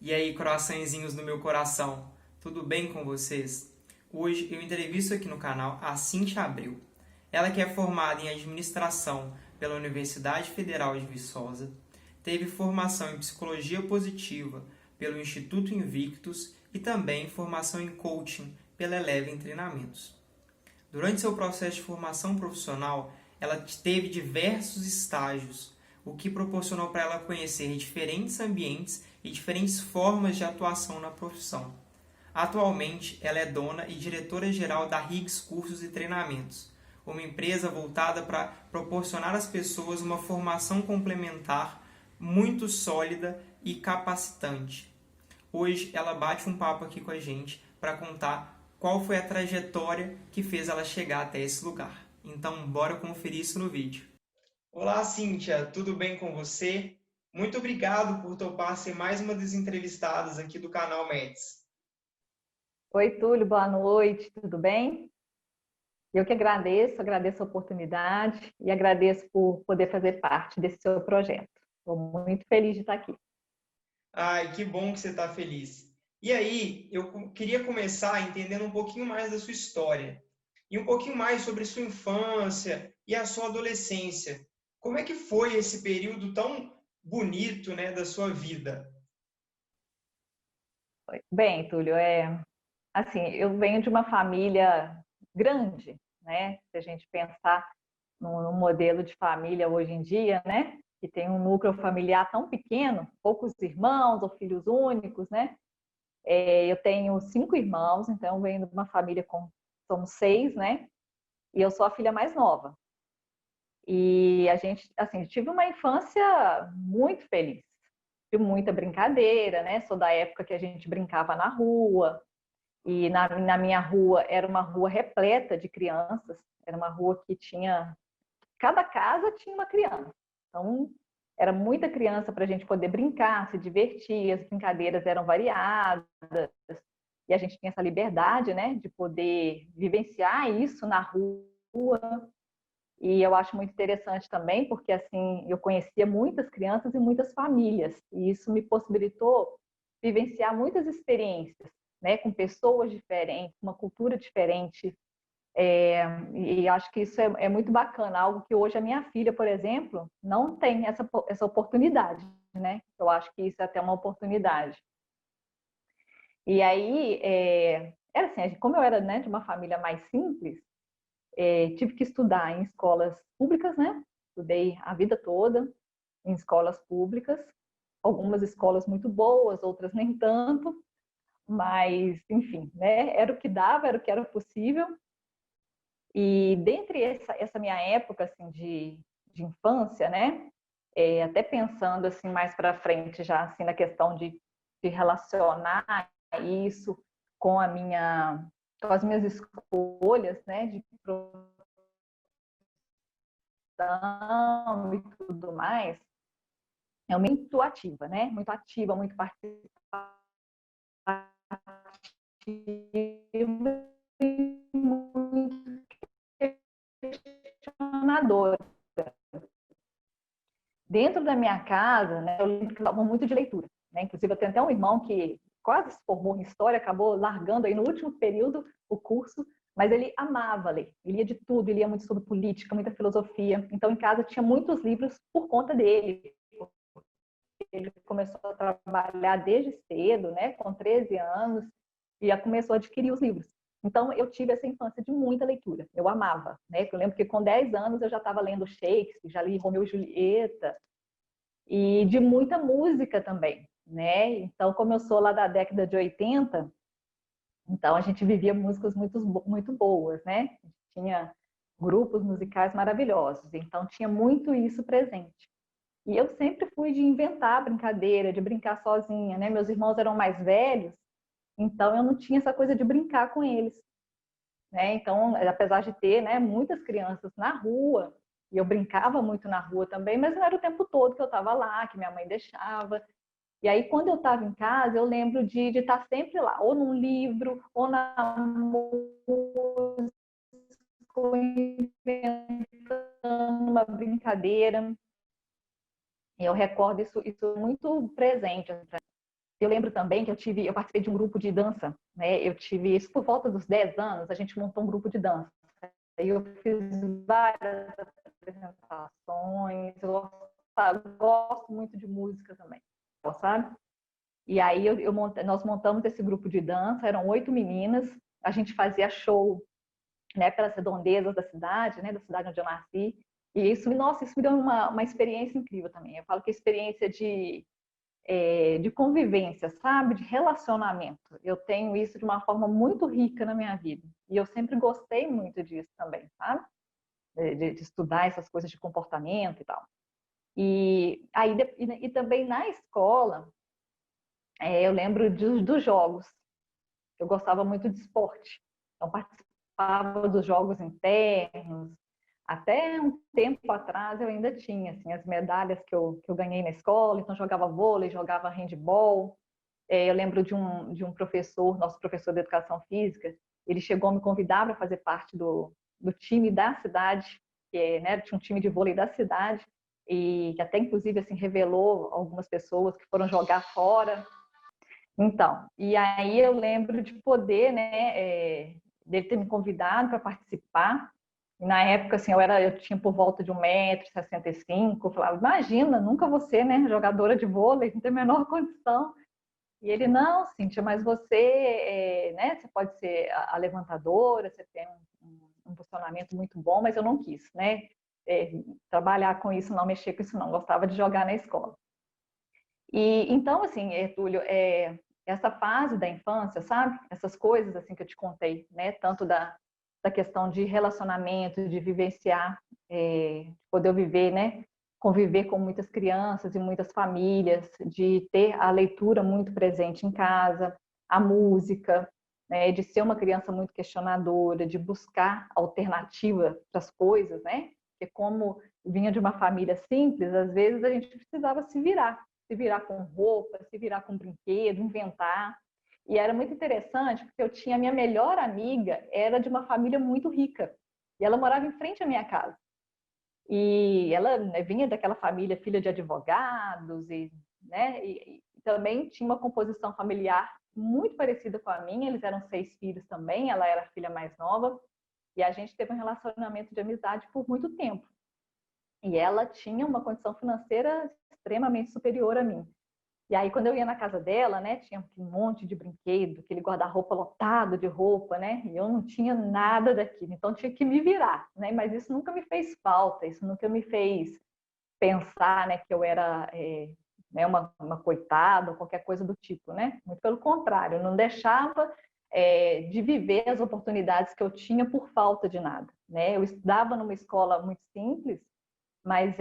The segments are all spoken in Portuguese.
E aí, coraçõezinhos do meu coração, tudo bem com vocês? Hoje eu entrevisto aqui no canal a Cíntia Abreu. Ela que é formada em Administração pela Universidade Federal de Viçosa, teve formação em Psicologia Positiva pelo Instituto Invictus e também formação em Coaching pela Eleven Treinamentos. Durante seu processo de formação profissional, ela teve diversos estágios, o que proporcionou para ela conhecer diferentes ambientes e diferentes formas de atuação na profissão. Atualmente, ela é dona e diretora-geral da Higgs Cursos e Treinamentos, uma empresa voltada para proporcionar às pessoas uma formação complementar muito sólida e capacitante. Hoje ela bate um papo aqui com a gente para contar qual foi a trajetória que fez ela chegar até esse lugar. Então, bora conferir isso no vídeo. Olá, Cíntia, tudo bem com você? Muito obrigado por topar ser mais uma das entrevistadas aqui do canal Meds. Oi, Túlio, boa noite, tudo bem? Eu que agradeço a oportunidade e agradeço por poder fazer parte desse seu projeto. Estou muito feliz de estar aqui. Ai, que bom que você está feliz. E aí, eu queria começar entendendo um pouquinho mais da sua história e um pouquinho mais sobre sua infância e a sua adolescência. Como é que foi esse período tão bonito, né, da sua vida? Bem, Túlio, assim, eu venho de uma família grande, né? Se a gente pensar no modelo de família hoje em dia, né? Que tem um núcleo familiar tão pequeno, poucos irmãos ou filhos únicos, né? Eu tenho 5 irmãos, então eu venho de uma família com somos 6, né? E eu sou a filha mais nova. E a gente, assim, tive uma infância muito feliz, de muita brincadeira, né? Sou da época que a gente brincava na rua, e na minha rua era uma rua repleta de crianças, era uma rua que tinha, cada casa tinha uma criança. Então, era muita criança para a gente poder brincar, se divertir, as brincadeiras eram variadas, e a gente tinha essa liberdade, né, de poder vivenciar isso na rua. E eu acho muito interessante também, porque assim, eu conhecia muitas crianças e muitas famílias, e isso me possibilitou vivenciar muitas experiências, né, com pessoas diferentes, uma cultura diferente. E acho que isso é muito bacana, algo que hoje a minha filha, por exemplo, não tem essa oportunidade, né? Eu acho que isso é até uma oportunidade. E aí, era assim, como eu era, né, de uma família mais simples, tive que estudar em escolas públicas, né? Estudei a vida toda em escolas públicas, algumas escolas muito boas, outras nem tanto, mas, enfim, né? Era o que dava, era o que era possível. E dentre essa minha época assim, de infância, né? Até pensando assim mais para frente já assim na questão de relacionar isso com com as minhas escolhas, né? De e tudo mais, é muito ativa, né? Muito ativa, muito participativa e muito questionadora. Dentro da minha casa, né, eu lembro que eu falava muito de leitura, né? Inclusive, eu tenho até um irmão que quase se formou em História, acabou largando aí no último período o curso, mas ele amava ler, ele lia de tudo, ele lia muito sobre política, muita filosofia. Então, em casa tinha muitos livros por conta dele. Ele começou a trabalhar desde cedo, né, com 13 anos, e já começou a adquirir os livros. Então, eu tive essa infância de muita leitura. Eu amava, né? Eu lembro que com 10 anos eu já estava lendo Shakespeare, já li Romeu e Julieta, e de muita música também, né? Então, como eu sou lá da década de 80, então a gente vivia músicas muito boas, né? A gente tinha grupos musicais maravilhosos, então tinha muito isso presente. E eu sempre fui de inventar brincadeira, de brincar sozinha, né? Meus irmãos eram mais velhos, então eu não tinha essa coisa de brincar com eles, né? Então, apesar de ter, né, muitas crianças na rua, e eu brincava muito na rua também, mas não era o tempo todo que eu estava lá, que minha mãe deixava. E aí, quando eu estava em casa, eu lembro de estar sempre lá, ou num livro, ou na música, ou inventando uma brincadeira. Eu recordo isso muito presente. Eu lembro também que eu participei de um grupo de dança, né? Eu tive isso por volta dos 10 anos, a gente montou um grupo de dança. Aí eu fiz várias apresentações, gosto muito de música também, sabe? E aí nós montamos esse grupo de dança, eram 8 meninas, a gente fazia show, né, pelas redondezas da cidade, né, da cidade onde eu nasci. E isso, nossa, isso me deu uma experiência incrível também. Eu falo que a experiência de convivência, sabe? De relacionamento. Eu tenho isso de uma forma muito rica na minha vida. E eu sempre gostei muito disso também, sabe? De estudar essas coisas de comportamento e tal. E também na escola, eu lembro dos jogos. Eu gostava muito de esporte. Então, participava dos jogos internos. Até um tempo atrás eu ainda tinha assim, as medalhas que eu ganhei na escola. Então, jogava vôlei, jogava handball. Eu lembro de um professor, nosso professor de educação física, ele chegou a me convidar para fazer parte do time da cidade, que né, tinha um time de vôlei da cidade, e que até inclusive assim, revelou algumas pessoas que foram jogar fora. Então, e aí eu lembro de poder, né, dele ter me convidado para participar. E na época, assim, eu tinha por volta de 1,65 m. Eu falava, imagina, nunca você, né, jogadora de vôlei, não tem a menor condição. E ele, não, Cíntia, mas você, né, você pode ser a levantadora, você tem um funcionamento muito bom, mas eu não quis, né, trabalhar com isso, não mexer com isso, não. Gostava de jogar na escola. E então, assim, Túlio, essa fase da infância, sabe? Essas coisas assim que eu te contei, né? Tanto da questão de relacionamento, de vivenciar, de poder viver, né? Conviver com muitas crianças e muitas famílias, de ter a leitura muito presente em casa, a música, né? De ser uma criança muito questionadora, de buscar alternativa para as coisas, né? Porque como vinha de uma família simples, às vezes a gente precisava se virar com roupa, se virar com brinquedo, inventar. E era muito interessante, porque eu tinha a minha melhor amiga, era de uma família muito rica. E ela morava em frente à minha casa. E ela, né, vinha daquela família, filha de advogados, né, e também tinha uma composição familiar muito parecida com a minha. Eles eram 6 filhos também, ela era a filha mais nova. E a gente teve um relacionamento de amizade por muito tempo. E ela tinha uma condição financeira extremamente superior a mim. E aí, quando eu ia na casa dela, né, tinha um monte de brinquedo, aquele guarda-roupa lotado de roupa, né, e eu não tinha nada daquilo, então tinha que me virar, né, mas isso nunca me fez falta, isso nunca me fez pensar, né, que eu era né, uma coitada ou qualquer coisa do tipo, né, muito pelo contrário, eu não deixava de viver as oportunidades que eu tinha por falta de nada, né, eu estudava numa escola muito simples, mas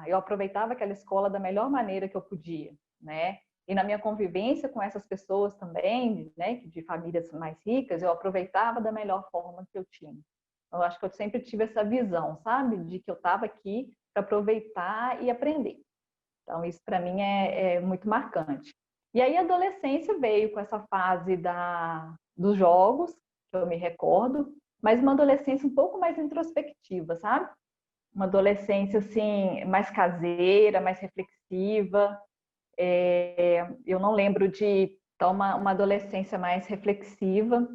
eu aproveitava aquela escola da melhor maneira que eu podia, né? E na minha convivência com essas pessoas também, né, de famílias mais ricas, eu aproveitava da melhor forma que eu tinha. Eu acho que eu sempre tive essa visão, sabe, de que eu estava aqui para aproveitar e aprender. Então isso para mim é muito marcante. E aí a adolescência veio com essa fase dos jogos, que eu me recordo, mas uma adolescência um pouco mais introspectiva, sabe? Uma adolescência assim mais caseira, mais reflexiva. Eu não lembro de uma adolescência mais reflexiva,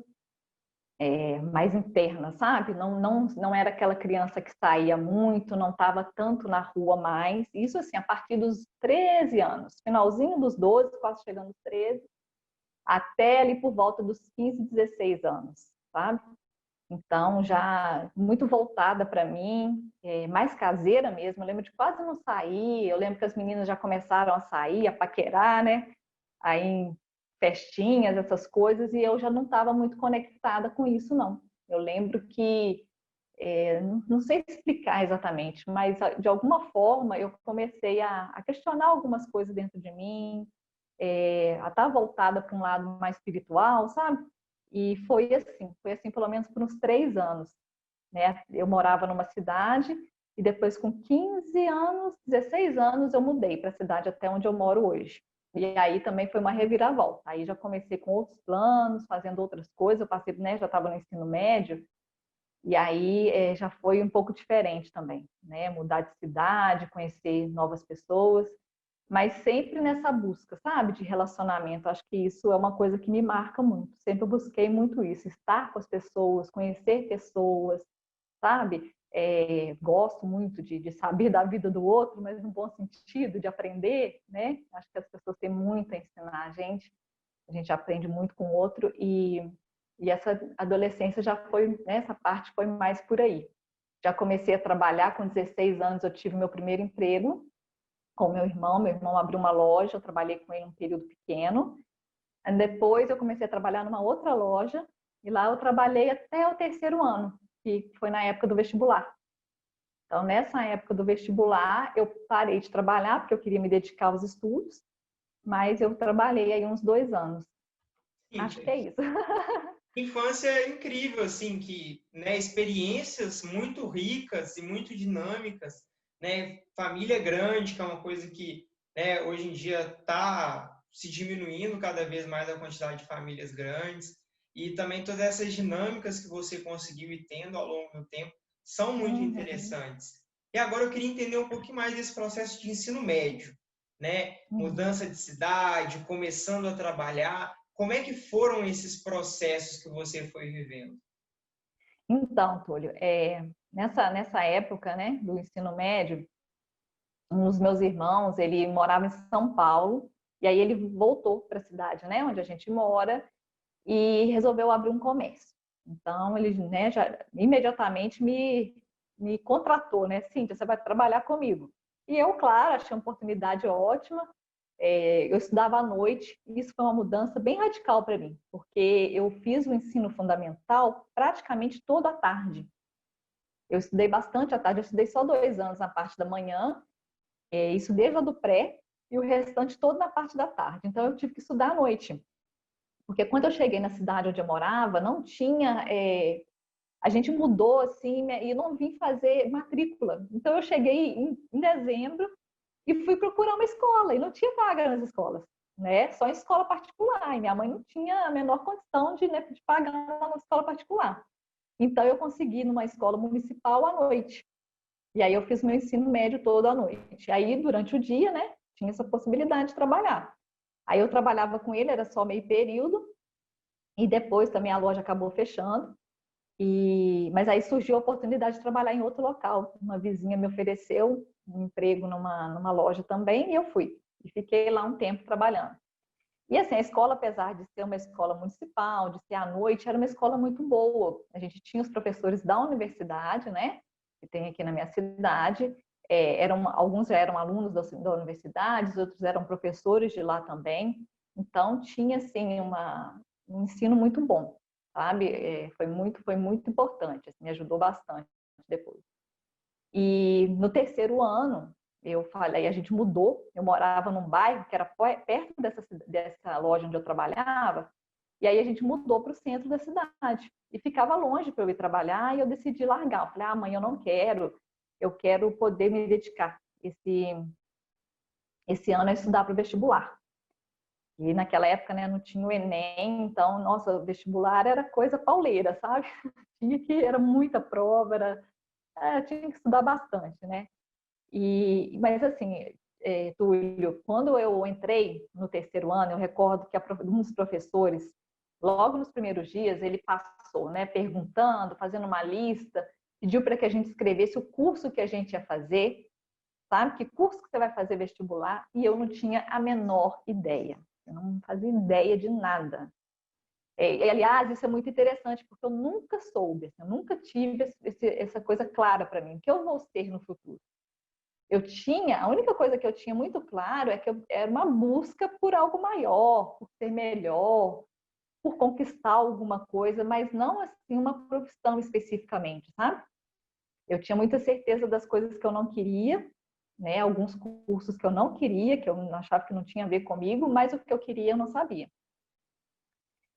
mais interna, sabe? Não era aquela criança que saía muito, não estava tanto na rua mais. Isso assim, a partir dos 13 anos, finalzinho dos 12, quase chegando aos 13, até ali por volta dos 15, 16 anos, sabe? Então, já muito voltada para mim, mais caseira mesmo. Eu lembro de quase não sair. Eu lembro que as meninas já começaram a sair, a paquerar, né? Aí em festinhas, essas coisas, e eu já não estava muito conectada com isso, não. Eu lembro que, não sei explicar exatamente, mas de alguma forma eu comecei a questionar algumas coisas dentro de mim, a estar voltada para um lado mais espiritual, sabe? E foi assim pelo menos por uns 3 anos, né? Eu morava numa cidade e depois com 15 anos, 16 anos, eu mudei para a cidade até onde eu moro hoje. E aí também foi uma reviravolta. Aí já comecei com outros planos, fazendo outras coisas. Eu passei, né, já estava no ensino médio, e aí já foi um pouco diferente também, né? Mudar de cidade, conhecer novas pessoas. mas sempre nessa busca, sabe, de relacionamento. Acho que isso é uma coisa que me marca muito. Sempre busquei muito isso, estar com as pessoas, conhecer pessoas, sabe? Gosto muito de saber da vida do outro, mas no bom sentido, de aprender, né? Acho que as pessoas têm muito a ensinar a gente aprende muito com o outro e essa adolescência já foi, né, essa parte foi mais por aí. Já comecei a trabalhar com 16 anos, eu tive meu primeiro emprego com meu irmão abriu uma loja, eu trabalhei com ele um período pequeno. E depois eu comecei a trabalhar numa outra loja e lá eu trabalhei até o terceiro ano, que foi na época do vestibular. Então, nessa época do vestibular, eu parei de trabalhar porque eu queria me dedicar aos estudos, mas eu trabalhei aí uns 2 anos. Acho que é isso. Infância incrível, assim, que, né, experiências muito ricas e muito dinâmicas, né, família grande, que é uma coisa que, né, hoje em dia está se diminuindo cada vez mais a quantidade de famílias grandes, e também todas essas dinâmicas que você conseguiu ir tendo ao longo do tempo são muito Uhum, interessantes. E agora eu queria entender um pouquinho mais desse processo de ensino médio, né, uhum. mudança de cidade, começando a trabalhar, como é que foram esses processos que você foi vivendo? Então, Túlio, nessa época, né, do ensino médio, um dos meus irmãos, ele morava em São Paulo, e aí ele voltou para a cidade, né, onde a gente mora, e resolveu abrir um comércio. Então, ele, né, já imediatamente me contratou, né, Cíntia, você vai trabalhar comigo. E eu, claro, achei uma oportunidade ótima. Eu estudava à noite, e isso foi uma mudança bem radical para mim, porque eu fiz o ensino fundamental praticamente toda a tarde. Eu estudei bastante à tarde, eu estudei só 2 anos na parte da manhã, isso desde a do pré, e o restante todo na parte da tarde. Então, eu tive que estudar à noite. Porque quando eu cheguei na cidade onde eu morava, não tinha. A gente mudou assim e não vim fazer matrícula. Então eu cheguei em dezembro e fui procurar uma escola e não tinha vaga nas escolas, né? Só em escola particular. E minha mãe não tinha a menor condição de, né, de pagar uma escola particular. Então eu consegui numa escola municipal à noite. E aí eu fiz meu ensino médio todo à noite. Aí durante o dia, né, tinha essa possibilidade de trabalhar. Aí eu trabalhava com ele, era só meio período, e depois também a loja acabou fechando. Mas aí surgiu a oportunidade de trabalhar em outro local. Uma vizinha me ofereceu um emprego numa loja também e eu fui. E fiquei lá um tempo trabalhando. E assim, a escola, apesar de ser uma escola municipal, de ser à noite, era uma escola muito boa. A gente tinha os professores da universidade, né? Que tem aqui na minha cidade. Alguns já eram alunos da universidade, outros eram professores de lá também. Então, tinha, assim, um ensino muito bom, sabe? Foi muito importante, assim, me ajudou bastante depois. E no terceiro ano, eu falei, a gente mudou, eu morava num bairro que era perto dessa loja onde eu trabalhava, e aí a gente mudou para o centro da cidade. E ficava longe para eu ir trabalhar, e eu decidi largar. Eu falei, amanhã eu não quero, eu quero poder me dedicar esse ano a estudar para o vestibular. E naquela época, né, não tinha o Enem, então, nossa, o vestibular era coisa pauleira, sabe? Era muita prova, tinha que estudar bastante, né? Mas assim, Túlio, quando eu entrei no terceiro ano, eu recordo que um dos professores, logo nos primeiros dias, ele passou, né, perguntando, fazendo uma lista, pediu para que a gente escrevesse o curso que a gente ia fazer, sabe? Que curso que você vai fazer vestibular? E eu não tinha a menor ideia. Eu não fazia ideia de nada. Aliás, isso é muito interessante, porque eu nunca soube, assim, eu nunca tive essa coisa clara para mim, o que eu vou ser no futuro. A única coisa que eu tinha muito claro é que era uma busca por algo maior, por ser melhor, por conquistar alguma coisa, mas não assim uma profissão especificamente, sabe? Eu tinha muita certeza das coisas que eu não queria, né? Alguns cursos que eu não queria, que eu achava que não tinha a ver comigo, mas o que eu queria eu não sabia.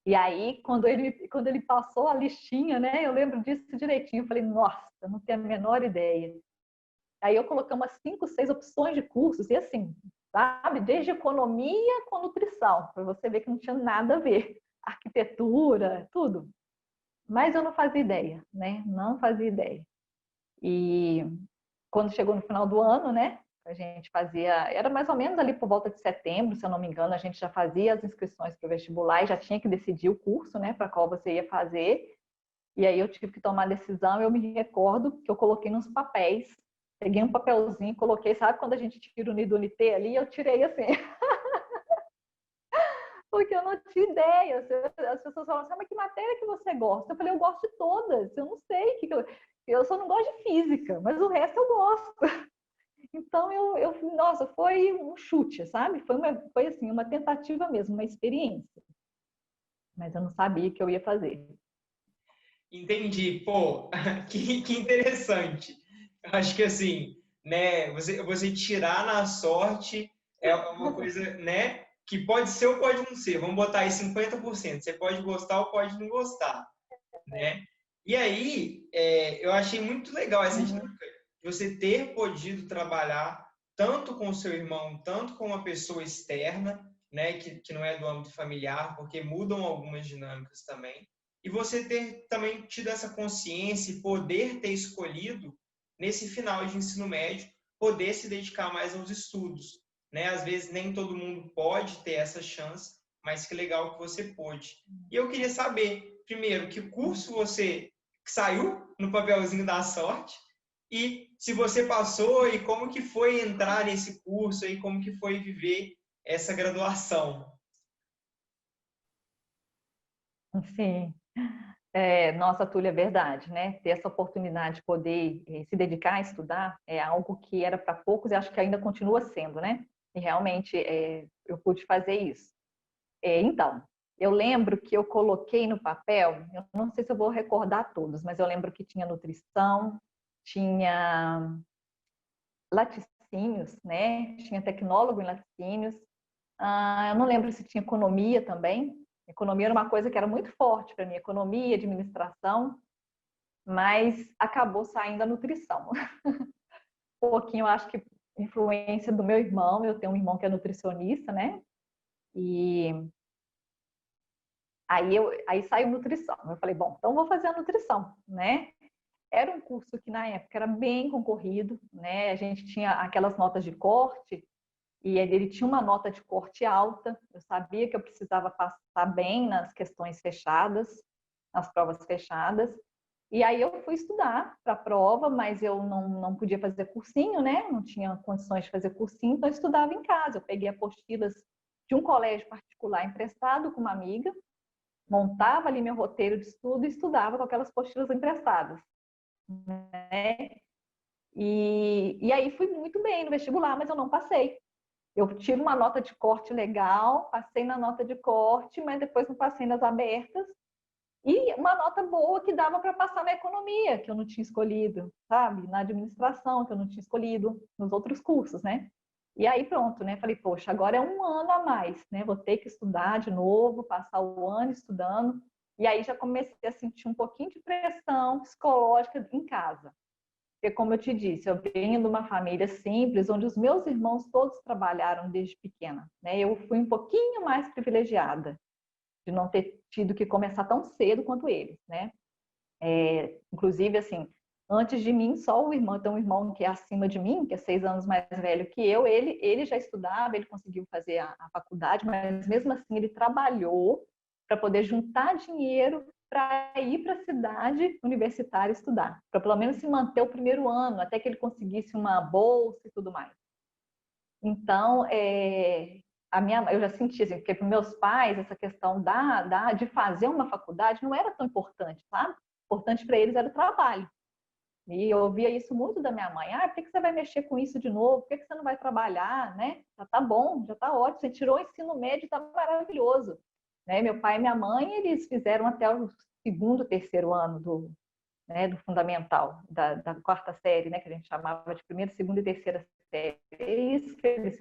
E aí, quando ele passou a listinha, né? Eu lembro disso direitinho. Eu falei, nossa, eu não tenho a menor ideia. Aí eu coloquei umas 5, 6 opções de cursos, e assim, sabe? Desde economia com nutrição, para você ver que não tinha nada a ver. Arquitetura, tudo. Mas eu não fazia ideia, né? Não fazia ideia. E quando chegou no final do ano, né? A gente fazia, era mais ou menos ali por volta de setembro, se eu não me engano, a gente já fazia as inscrições para o vestibular e já tinha que decidir o curso, né, para qual você ia fazer. E aí eu tive que tomar a decisão. Eu me recordo que eu coloquei nos papéis, peguei um papelzinho, coloquei, sabe quando a gente tira o nido NT ali? Eu tirei assim, porque eu não tinha ideia. As pessoas falam assim, mas que matéria que você gosta? Eu falei, eu gosto de todas, eu não sei. Eu só não gosto de física, mas o resto eu gosto. Então, nossa, foi um chute, sabe? Foi assim, uma tentativa mesmo, uma experiência. Mas eu não sabia o que eu ia fazer. Entendi. Pô, que interessante. Acho que assim, né, você tirar na sorte é uma coisa, né, que pode ser ou pode não ser. Vamos botar aí 50%. Você pode gostar ou pode não gostar, né? E aí, eu achei muito legal essa dinâmica Uhum. de você ter podido trabalhar tanto com o seu irmão, tanto com uma pessoa externa, né, que não é do âmbito familiar, porque mudam algumas dinâmicas também. E você ter também tido essa consciência e poder ter escolhido, nesse final de ensino médio, poder se dedicar mais aos estudos, né? Às vezes nem todo mundo pode ter essa chance, mas que legal que você pôde. E eu queria saber, primeiro, que curso você saiu no papelzinho da sorte e se você passou e como que foi entrar nesse curso e como que foi viver essa graduação. Sim. Nossa, Túlia, é verdade, né? Ter essa oportunidade de poder se dedicar a estudar é algo que era para poucos e acho que ainda continua sendo, né? E realmente eu pude fazer isso. Então, eu lembro que eu coloquei no papel, eu não sei se eu vou recordar todos, mas eu lembro que tinha nutrição, tinha laticínios, né? Tinha tecnólogo em laticínios. Eu não lembro se tinha economia também. Economia era uma coisa que era muito forte para mim, economia, administração, mas acabou saindo a nutrição. Um pouquinho, eu acho que influência do meu irmão, eu tenho um irmão que é nutricionista, né? E aí saiu nutrição. Eu falei, bom, então vou fazer a nutrição, né? Era um curso que na época era bem concorrido, né? A gente tinha aquelas notas de corte e ele tinha uma nota de corte alta. Eu sabia que eu precisava passar bem nas questões fechadas, nas provas fechadas. E aí eu fui estudar para a prova, mas eu não podia fazer cursinho, né? Não tinha condições de fazer cursinho, então eu estudava em casa. Eu peguei apostilas de um colégio particular emprestado com uma amiga, montava ali meu roteiro de estudo e estudava com aquelas apostilas emprestadas, né? E aí fui muito bem no vestibular, mas eu não passei. Eu tive uma nota de corte legal, passei na nota de corte, mas depois não passei nas abertas. E uma nota boa que dava para passar na economia, que eu não tinha escolhido, sabe? Na administração, que eu não tinha escolhido, nos outros cursos, né? E aí pronto, né? Falei, poxa, agora é um ano a mais, né? Vou ter que estudar de novo, passar o ano estudando. E aí já comecei a sentir um pouquinho de pressão psicológica em casa. Porque, como eu te disse, eu venho de uma família simples, onde os meus irmãos todos trabalharam desde pequena, né? Eu fui um pouquinho mais privilegiada de não ter tido que começar tão cedo quanto eles, né? Inclusive, assim, antes de mim, só o irmão, tem um irmão que é acima de mim, que é 6 anos mais velho que eu, ele já estudava, ele conseguiu fazer a faculdade, mas mesmo assim ele trabalhou para poder juntar dinheiro para ir para a cidade universitária estudar, para pelo menos se manter o primeiro ano, até que ele conseguisse uma bolsa e tudo mais. Então, eu já senti assim, porque para meus pais essa questão de fazer uma faculdade não era tão importante, sabe? Importante para eles era o trabalho. E eu ouvia isso muito da minha mãe. Por que você vai mexer com isso de novo? Por que você não vai trabalhar, né? Já tá bom, já tá ótimo. Você tirou o ensino médio, tá maravilhoso. Né? Meu pai e minha mãe, eles fizeram até o segundo, terceiro ano do fundamental, da quarta série, né? Que a gente chamava de primeira, segunda e terceira série. É isso que eles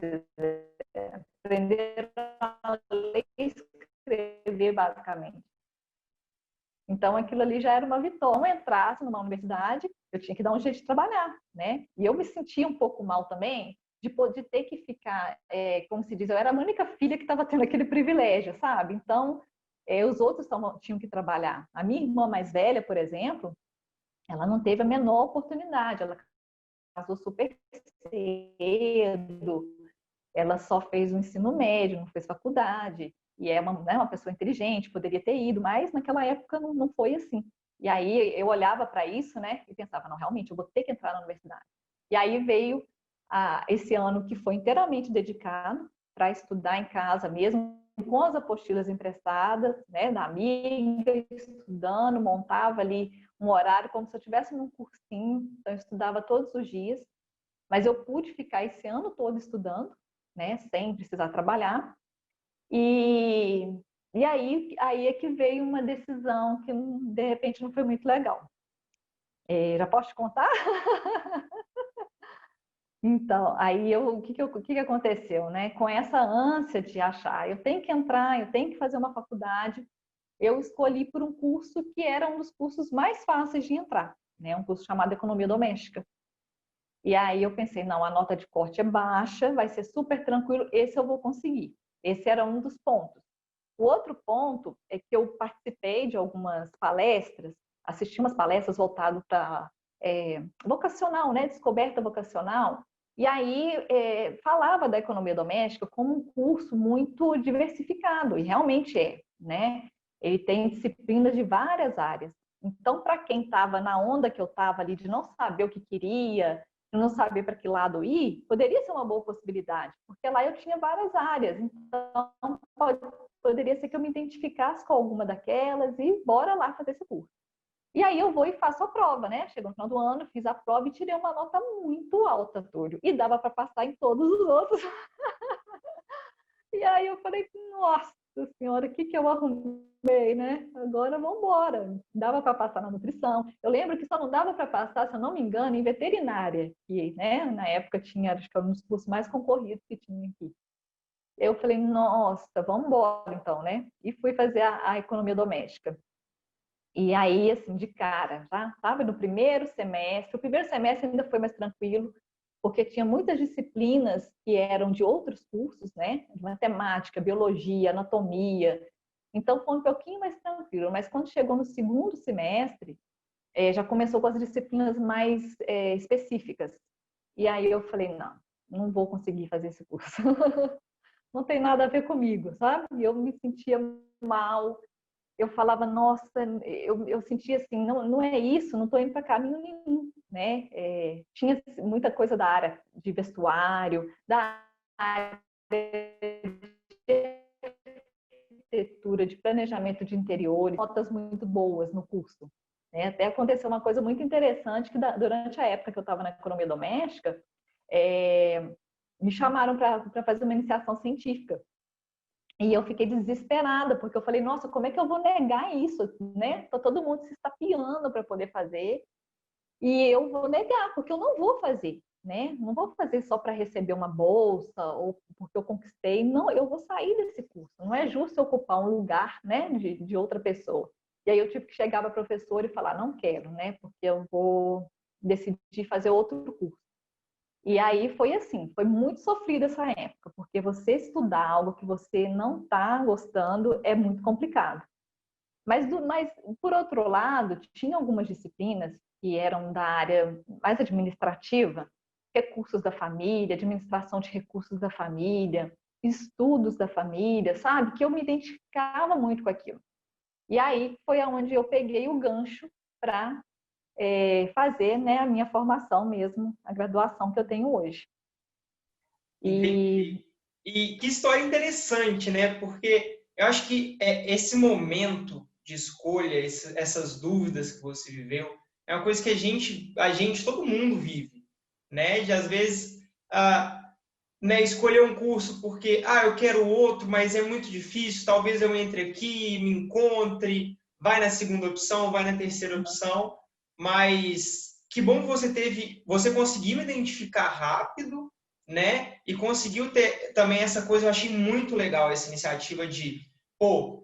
aprenderam a ler e escrever, basicamente. Então, aquilo ali já era uma vitória. Se eu entrasse numa universidade, eu tinha que dar um jeito de trabalhar, né? E eu me sentia um pouco mal também de ter que ficar, como se diz, eu era a única filha que estava tendo aquele privilégio, sabe? Então, os outros tinham que trabalhar. A minha irmã mais velha, por exemplo, ela não teve a menor oportunidade. Ela casou super cedo, ela só fez o ensino médio, não fez faculdade, e é uma, né, uma pessoa inteligente, poderia ter ido, mas naquela época não foi assim. E aí eu olhava para isso, né, e pensava, não, realmente, eu vou ter que entrar na universidade. E aí veio esse ano que foi inteiramente dedicado para estudar em casa mesmo, com as apostilas emprestadas, né, da amiga, estudando, montava ali um horário como se eu estivesse num cursinho, então eu estudava todos os dias, mas eu pude ficar esse ano todo estudando, né, sem precisar trabalhar, e, aí é que veio uma decisão que de repente não foi muito legal. Já posso te contar? Então, aí o que aconteceu, né? Com essa ânsia de achar, eu tenho que entrar, eu tenho que fazer uma faculdade, eu escolhi por um curso que era um dos cursos mais fáceis de entrar, né? Um curso chamado Economia Doméstica. E aí eu pensei, não, a nota de corte é baixa, vai ser super tranquilo, esse eu vou conseguir. Esse era um dos pontos. O outro ponto é que eu participei de algumas palestras, assisti umas palestras voltadas para vocacional, né? Descoberta vocacional. E aí falava da economia doméstica como um curso muito diversificado, e realmente é, né? Ele tem disciplinas de várias áreas. Então, para quem estava na onda que eu estava ali, de não saber o que queria, de não saber para que lado ir, poderia ser uma boa possibilidade, porque lá eu tinha várias áreas. Então, poderia ser que eu me identificasse com alguma daquelas e bora lá fazer esse curso. E aí eu vou e faço a prova, né? Chegou no final do ano, fiz a prova e tirei uma nota muito alta, Túlio. E dava para passar em todos os outros. E aí eu falei, nossa senhora, o que eu arrumei, né? Agora vamos embora. Dava para passar na nutrição. Eu lembro que só não dava para passar, se eu não me engano, em veterinária, que, né, na época tinha, acho que era um dos cursos mais concorridos que tinha aqui. Eu falei, nossa, vamos embora então, né? E fui fazer a economia doméstica. E aí, assim, de cara, já estava no primeiro semestre. O primeiro semestre ainda foi mais tranquilo, porque tinha muitas disciplinas que eram de outros cursos, né? De matemática, biologia, anatomia. Então, foi um pouquinho mais tranquilo. Mas quando chegou no segundo semestre, já começou com as disciplinas mais específicas. E aí eu falei, não vou conseguir fazer esse curso. Não tem nada a ver comigo, sabe? Eu me sentia mal, eu falava, nossa, eu sentia assim, não é isso, não estou indo para caminho nenhum, né? Tinha muita coisa da área de vestuário, da área de arquitetura, de planejamento de interiores, notas muito boas no curso. Né? Até aconteceu uma coisa muito interessante, que durante a época que eu estava na economia doméstica, me chamaram para fazer uma iniciação científica. E eu fiquei desesperada, porque eu falei, nossa, como é que eu vou negar isso, né? Tá todo mundo se estapeando para poder fazer, e eu vou negar, porque eu não vou fazer, né? Não vou fazer só para receber uma bolsa ou porque eu conquistei, não, eu vou sair desse curso. Não é justo eu ocupar um lugar, né, de outra pessoa. E aí eu tive que chegar para a professora e falar, não quero, né? Porque eu vou decidir fazer outro curso. E aí foi assim, foi muito sofrida essa época, porque você estudar algo que você não está gostando é muito complicado. Mas, por outro lado, tinha algumas disciplinas que eram da área mais administrativa, recursos da família, administração de recursos da família, estudos da família, sabe? Que eu me identificava muito com aquilo. E aí foi aonde eu peguei o gancho para fazer, né, a minha formação mesmo, a graduação que eu tenho hoje. E que história interessante, né? Porque eu acho que esse momento de escolha, essas dúvidas que você viveu, é uma coisa que todo mundo vive, né? De às vezes, né, escolher um curso porque, eu quero outro, mas é muito difícil, talvez eu entre aqui, me encontre, vai na segunda opção, vai na terceira opção, mas que bom que você conseguiu identificar rápido, né? E conseguiu ter também essa coisa, eu achei muito legal essa iniciativa de,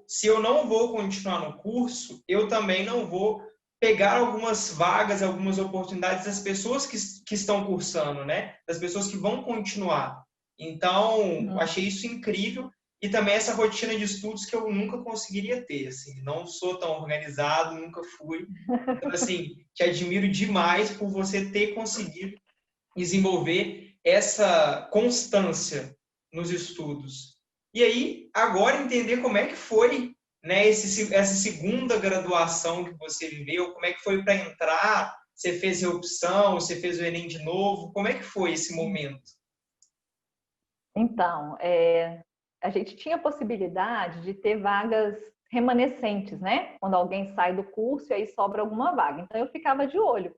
se eu não vou continuar no curso, eu também não vou pegar algumas vagas, algumas oportunidades das pessoas que estão cursando, né? Das pessoas que vão continuar. Então, achei isso incrível. E também essa rotina de estudos que eu nunca conseguiria ter, assim. Não sou tão organizado, nunca fui. Então, assim, te admiro demais por você ter conseguido desenvolver essa constância nos estudos. E aí, agora entender como é que foi, né, essa segunda graduação que você viveu, como é que foi para entrar, você fez reopção, você fez o Enem de novo, como é que foi esse momento? Então, a gente tinha a possibilidade de ter vagas remanescentes, né? Quando alguém sai do curso e aí sobra alguma vaga. Então, eu ficava de olho.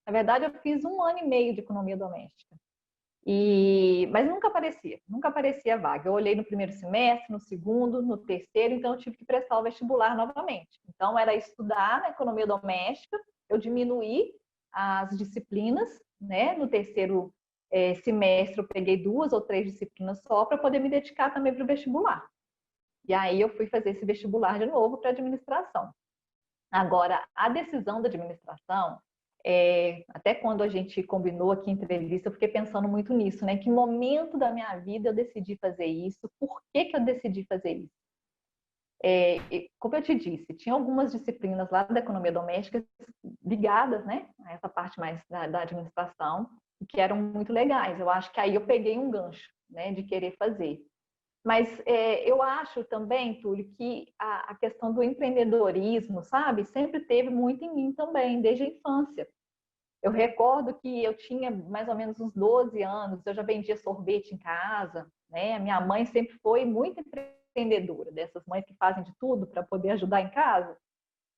Na verdade, eu fiz 1 ano e meio de economia doméstica. Mas nunca aparecia vaga. Eu olhei no primeiro semestre, no segundo, no terceiro, então eu tive que prestar o vestibular novamente. Então, era estudar na economia doméstica, eu diminuí as disciplinas, né? No terceiro semestre, eu peguei 2 ou 3 disciplinas só para poder me dedicar também para o vestibular. E aí eu fui fazer esse vestibular de novo para administração. Agora, a decisão da administração, até quando a gente combinou aqui em entrevista, eu fiquei pensando muito nisso, né? Em que momento da minha vida eu decidi fazer isso? Por que que eu decidi fazer isso? Como eu te disse, tinha algumas disciplinas lá da economia doméstica ligadas, né, a essa parte mais da administração, que eram muito legais. Eu acho que aí eu peguei um gancho, né, de querer fazer. Mas eu acho também, Túlio, que a questão do empreendedorismo, sabe, sempre teve muito em mim também, desde a infância. Eu recordo que eu tinha mais ou menos uns 12 anos, eu já vendia sorvete em casa, né? Minha mãe sempre foi muito empreendedora, dessas mães que fazem de tudo para poder ajudar em casa.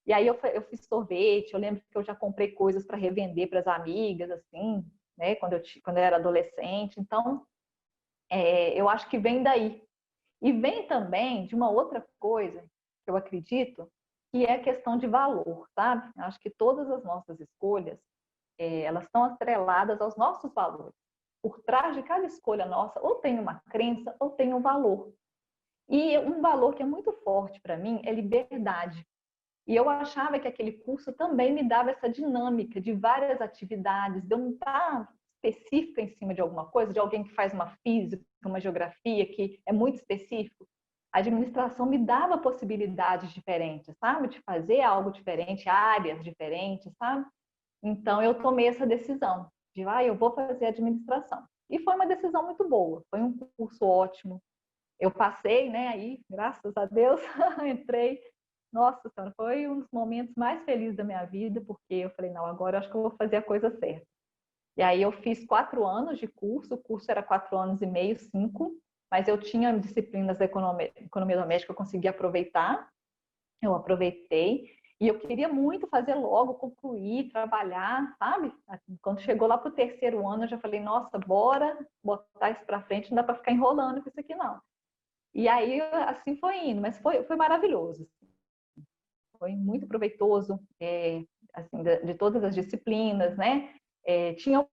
E aí eu fiz sorvete, eu lembro que eu já comprei coisas para revender para as amigas, assim, né? Quando eu era adolescente. Então, eu acho que vem daí. E vem também de uma outra coisa que eu acredito, que é a questão de valor, sabe? Eu acho que todas as nossas escolhas, elas estão atreladas aos nossos valores. Por trás de cada escolha nossa, ou tem uma crença, ou tem um valor. E um valor que é muito forte para mim é liberdade. E eu achava que aquele curso também me dava essa dinâmica de várias atividades, de eu não estar específica em cima de alguma coisa, de alguém que faz uma física, uma geografia, que é muito específico. A administração me dava possibilidades diferentes, sabe? De fazer algo diferente, áreas diferentes, sabe? Então, eu tomei essa decisão de, eu vou fazer administração. E foi uma decisão muito boa, foi um curso ótimo. Eu passei, né, aí, graças a Deus, entrei. Nossa Senhora, foi um dos momentos mais felizes da minha vida, porque eu falei, não, agora eu acho que eu vou fazer a coisa certa. E aí eu fiz 4 anos de curso, o curso era 4 anos e meio, 5, mas eu tinha disciplinas da economia doméstica que eu conseguia aproveitar, eu aproveitei, e eu queria muito fazer logo, concluir, trabalhar, sabe? Quando chegou lá para o terceiro ano, eu já falei, nossa, bora botar isso para frente, não dá para ficar enrolando com isso aqui não. E aí, assim foi indo, mas foi maravilhoso. Foi muito proveitoso, assim, de todas as disciplinas, né? Tinha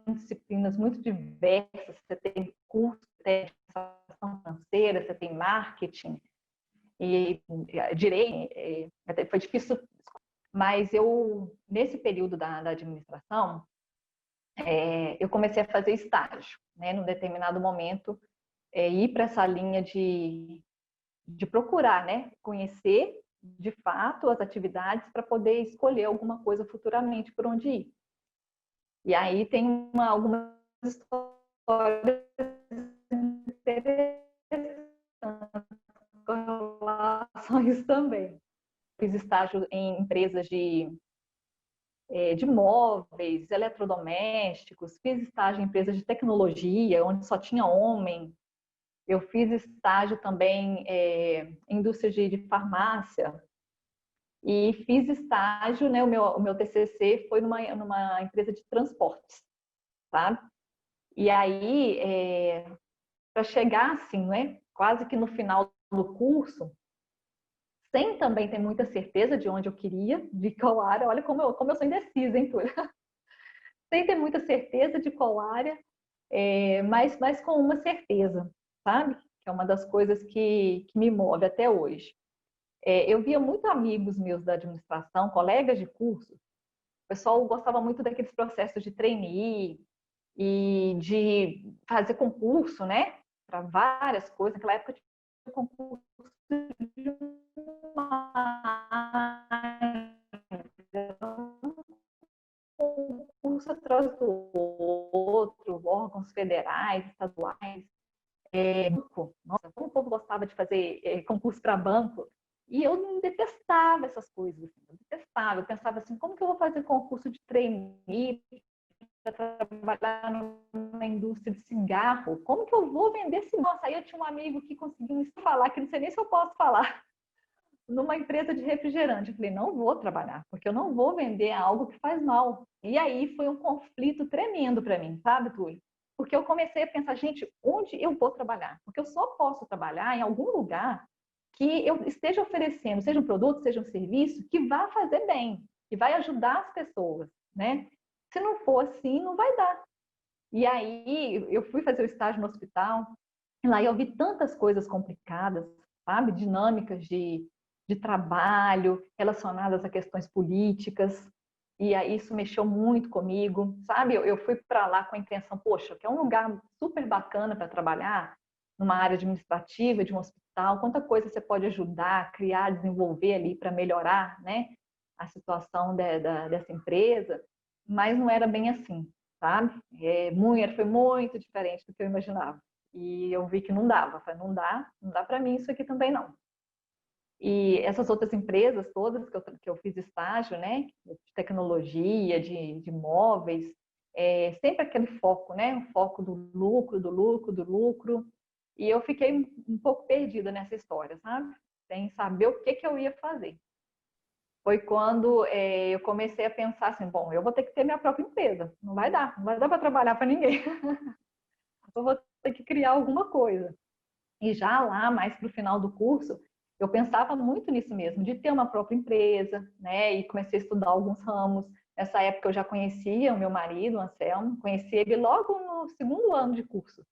disciplinas muito diversas, você tem curso de administração financeira, você tem marketing, e direito, foi difícil, mas eu, nesse período da administração, eu comecei a fazer estágio, né, num determinado momento, ir para essa linha de procurar, né, conhecer de fato as atividades para poder escolher alguma coisa futuramente por onde ir. E aí tem algumas histórias interessantes com relação a isso também. Fiz estágio em empresas de móveis, eletrodomésticos, fiz estágio em empresas de tecnologia, onde só tinha homem. Eu fiz estágio também em indústria de farmácia. E fiz estágio, né? O meu TCC foi numa empresa de transportes, sabe? E aí, para chegar assim, né? Quase que no final do curso, sem também ter muita certeza de onde eu queria, de qual área. Olha como eu sou indecisa, hein, Túlio? Sem ter muita certeza de qual área, mas com uma certeza, sabe? Que é uma das coisas que me move até hoje. Eu via muito amigos meus da administração, colegas de curso, o pessoal gostava muito daqueles processos de trainee e de fazer concurso, né? Para várias coisas. Naquela época concurso de um concurso atrás do outro, órgãos federais, estaduais, banco. Nossa, como o povo gostava de fazer concurso para banco. E eu não detestava essas coisas. Assim, eu detestava. Eu pensava assim, como que eu vou fazer concurso de trainee para trabalhar numa indústria de cigarro? Como que eu vou vender esse? Nossa, aí eu tinha um amigo que conseguiu me falar, que não sei nem se eu posso falar, numa empresa de refrigerante. Eu falei, não vou trabalhar, porque eu não vou vender algo que faz mal. E aí foi um conflito tremendo para mim, sabe, Túlio? Porque eu comecei a pensar, gente, onde eu vou trabalhar? Porque eu só posso trabalhar em algum lugar que eu esteja oferecendo, seja um produto, seja um serviço, que vá fazer bem, que vai ajudar as pessoas, né? Se não for assim, não vai dar. E aí eu fui fazer o estágio no hospital, e lá eu vi tantas coisas complicadas, sabe? Dinâmicas de trabalho relacionadas a questões políticas, e aí isso mexeu muito comigo, sabe? Eu fui para lá com a intenção, poxa, que é um lugar super bacana para trabalhar, numa área administrativa de um hospital, quanta coisa você pode ajudar, criar, desenvolver ali para melhorar, né? A situação dessa empresa, mas não era bem assim, sabe? Foi muito diferente do que eu imaginava. E eu vi que não dava. Falei, não dá para mim isso aqui também não. E essas outras empresas todas que eu fiz estágio, né, de tecnologia, de móveis, sempre aquele foco, né, o foco do lucro, do lucro, do lucro. E eu fiquei um pouco perdida nessa história, sabe? Sem saber o que que eu ia fazer. Foi quando eu comecei a pensar assim, bom, eu vou ter que ter minha própria empresa. Não vai dar para trabalhar para ninguém. Eu vou ter que criar alguma coisa. E já lá, mais para o final do curso, eu pensava muito nisso mesmo, de ter uma própria empresa, né? E comecei a estudar alguns ramos. Nessa época eu já conhecia o meu marido, o Anselmo, conheci ele logo no segundo ano de curso.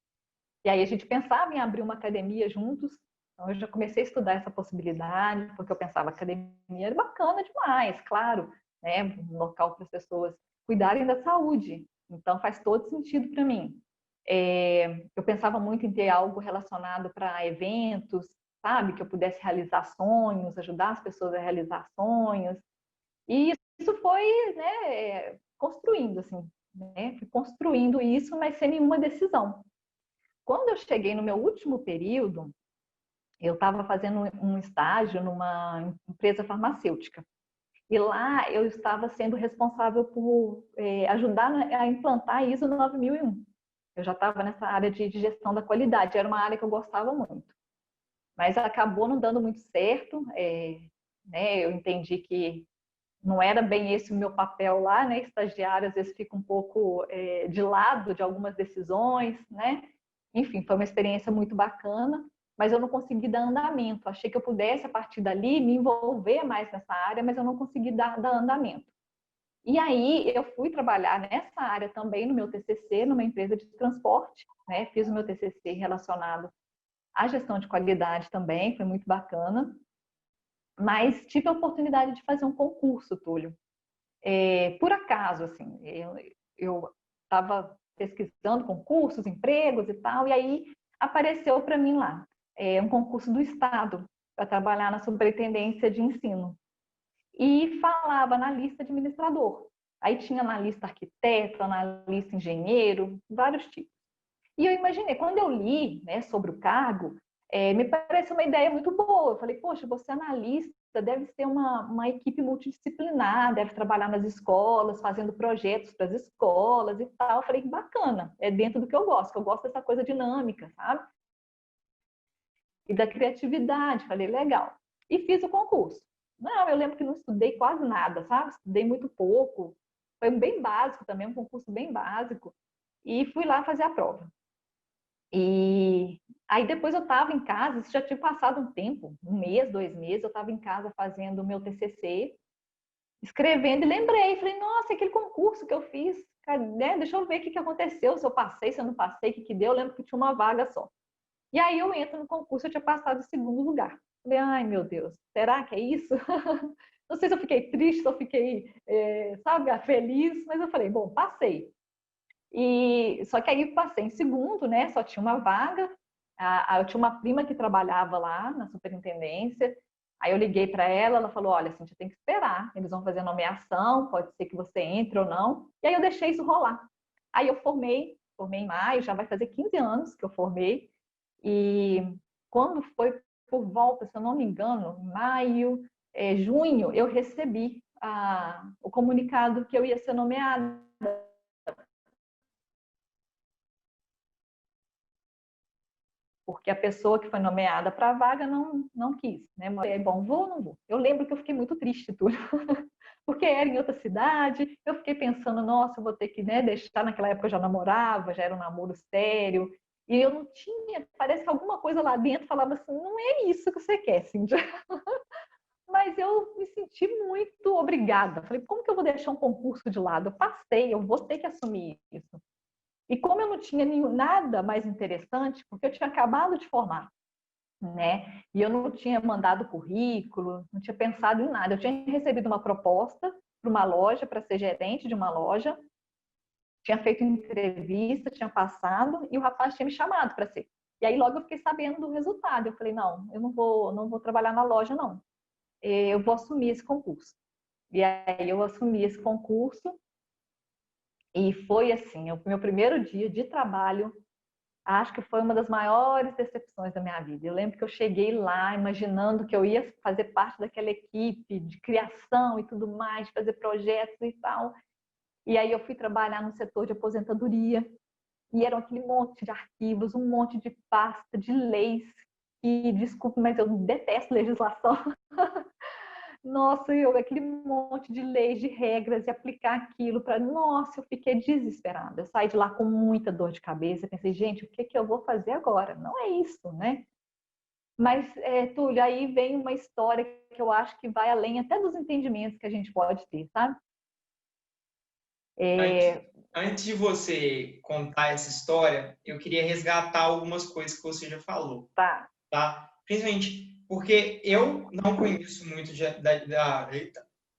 E aí a gente pensava em abrir uma academia juntos. Então eu já comecei a estudar essa possibilidade, porque eu pensava academia era bacana demais, claro, né? Um local para as pessoas cuidarem da saúde. Então faz todo sentido para mim. Eu pensava muito em ter algo relacionado para eventos, sabe? Que eu pudesse realizar sonhos, ajudar as pessoas a realizar sonhos. E isso foi, né, construindo, assim, né? Fui construindo isso, mas sem nenhuma decisão. Quando eu cheguei no meu último período, eu estava fazendo um estágio numa empresa farmacêutica. E lá eu estava sendo responsável por ajudar a implantar a ISO 9001. Eu já estava nessa área de gestão da qualidade, era uma área que eu gostava muito. Mas acabou não dando muito certo, né? Eu entendi que não era bem esse o meu papel lá, né? Estagiário às vezes fica um pouco de lado de algumas decisões, né? Enfim, foi uma experiência muito bacana, mas eu não consegui dar andamento. Achei que eu pudesse, a partir dali, me envolver mais nessa área, mas eu não consegui dar andamento. E aí eu fui trabalhar nessa área também no meu TCC, numa empresa de transporte, né? Fiz o meu TCC relacionado à gestão de qualidade também, foi muito bacana. Mas tive a oportunidade de fazer um concurso, Túlio. Por acaso, assim, eu estava pesquisando concursos, empregos e tal, e aí apareceu para mim lá um concurso do Estado para trabalhar na Superintendência de Ensino. E falava na lista administrador. Aí tinha na lista arquiteto, na lista engenheiro, vários tipos. E eu imaginei, quando eu li, né, sobre o cargo, me pareceu uma ideia muito boa. Eu falei, poxa, você é analista, deve ser uma equipe multidisciplinar, deve trabalhar nas escolas, fazendo projetos para as escolas e tal. Eu falei, bacana, é dentro do que eu gosto dessa coisa dinâmica, sabe? E da criatividade. Falei, legal. E fiz o concurso. Não, eu lembro que não estudei quase nada, sabe? Estudei muito pouco. Foi bem básico também, um concurso bem básico. E fui lá fazer a prova. E aí depois eu estava em casa, isso já tinha passado um tempo, um mês, 2 meses, eu estava em casa fazendo o meu TCC, escrevendo e lembrei, falei, nossa, aquele concurso que eu fiz, né? Deixa eu ver o que aconteceu, se eu passei, se eu não passei, o que deu, eu lembro que tinha uma vaga só. E aí eu entro no concurso, eu tinha passado em segundo lugar. Falei, ai meu Deus, será que é isso? Não sei se eu fiquei triste, se eu fiquei, sabe, feliz, mas eu falei, bom, passei. E só que aí passei em segundo, né? Só tinha uma vaga. Eu tinha uma prima que trabalhava lá na superintendência. Aí eu liguei para ela, ela falou: olha, Cíntia, tem que esperar, eles vão fazer a nomeação, pode ser que você entre ou não. E aí eu deixei isso rolar. Aí eu formei em maio, já vai fazer 15 anos que eu formei. E quando foi por volta, se eu não me engano, maio, junho, eu recebi o comunicado que eu ia ser nomeada. Porque a pessoa que foi nomeada para a vaga não quis, né? Mas, bom, vou ou não vou? Eu lembro que eu fiquei muito triste, tudo, porque era em outra cidade. Eu fiquei pensando, nossa, eu vou ter que, né, deixar. Naquela época eu já namorava, já era um namoro sério, e eu não tinha. Parece que alguma coisa lá dentro falava assim: não é isso que você quer, Cíntia. Mas eu me senti muito obrigada. Falei, como que eu vou deixar um concurso de lado? Eu passei, eu vou ter que assumir isso. E como eu não tinha nada mais interessante, porque eu tinha acabado de formar, né? E eu não tinha mandado currículo, não tinha pensado em nada. Eu tinha recebido uma proposta para uma loja, para ser gerente de uma loja, tinha feito entrevista, tinha passado, e o rapaz tinha me chamado para ser. E aí logo eu fiquei sabendo do resultado. Eu falei, não, eu não vou trabalhar na loja, não. Eu vou assumir esse concurso. E aí eu assumi esse concurso, e foi assim, o meu primeiro dia de trabalho. Acho que foi uma das maiores decepções da minha vida. Eu lembro que eu cheguei lá imaginando que eu ia fazer parte daquela equipe de criação e tudo mais, fazer projetos e tal. E aí eu fui trabalhar no setor de aposentadoria, e eram aquele monte de arquivos, um monte de pasta de leis, e desculpe, mas eu detesto legislação. Nossa, aquele monte de leis, de regras, e aplicar aquilo para. Nossa, eu fiquei desesperada. Eu saí de lá com muita dor de cabeça. Pensei, gente, o que que eu vou fazer agora? Não é isso, né? Mas, Túlio, aí vem uma história que eu acho que vai além até dos entendimentos que a gente pode ter, sabe? Antes, antes de você contar essa história, eu queria resgatar algumas coisas que você já falou, Tá. tá? Principalmente porque eu não conheço muito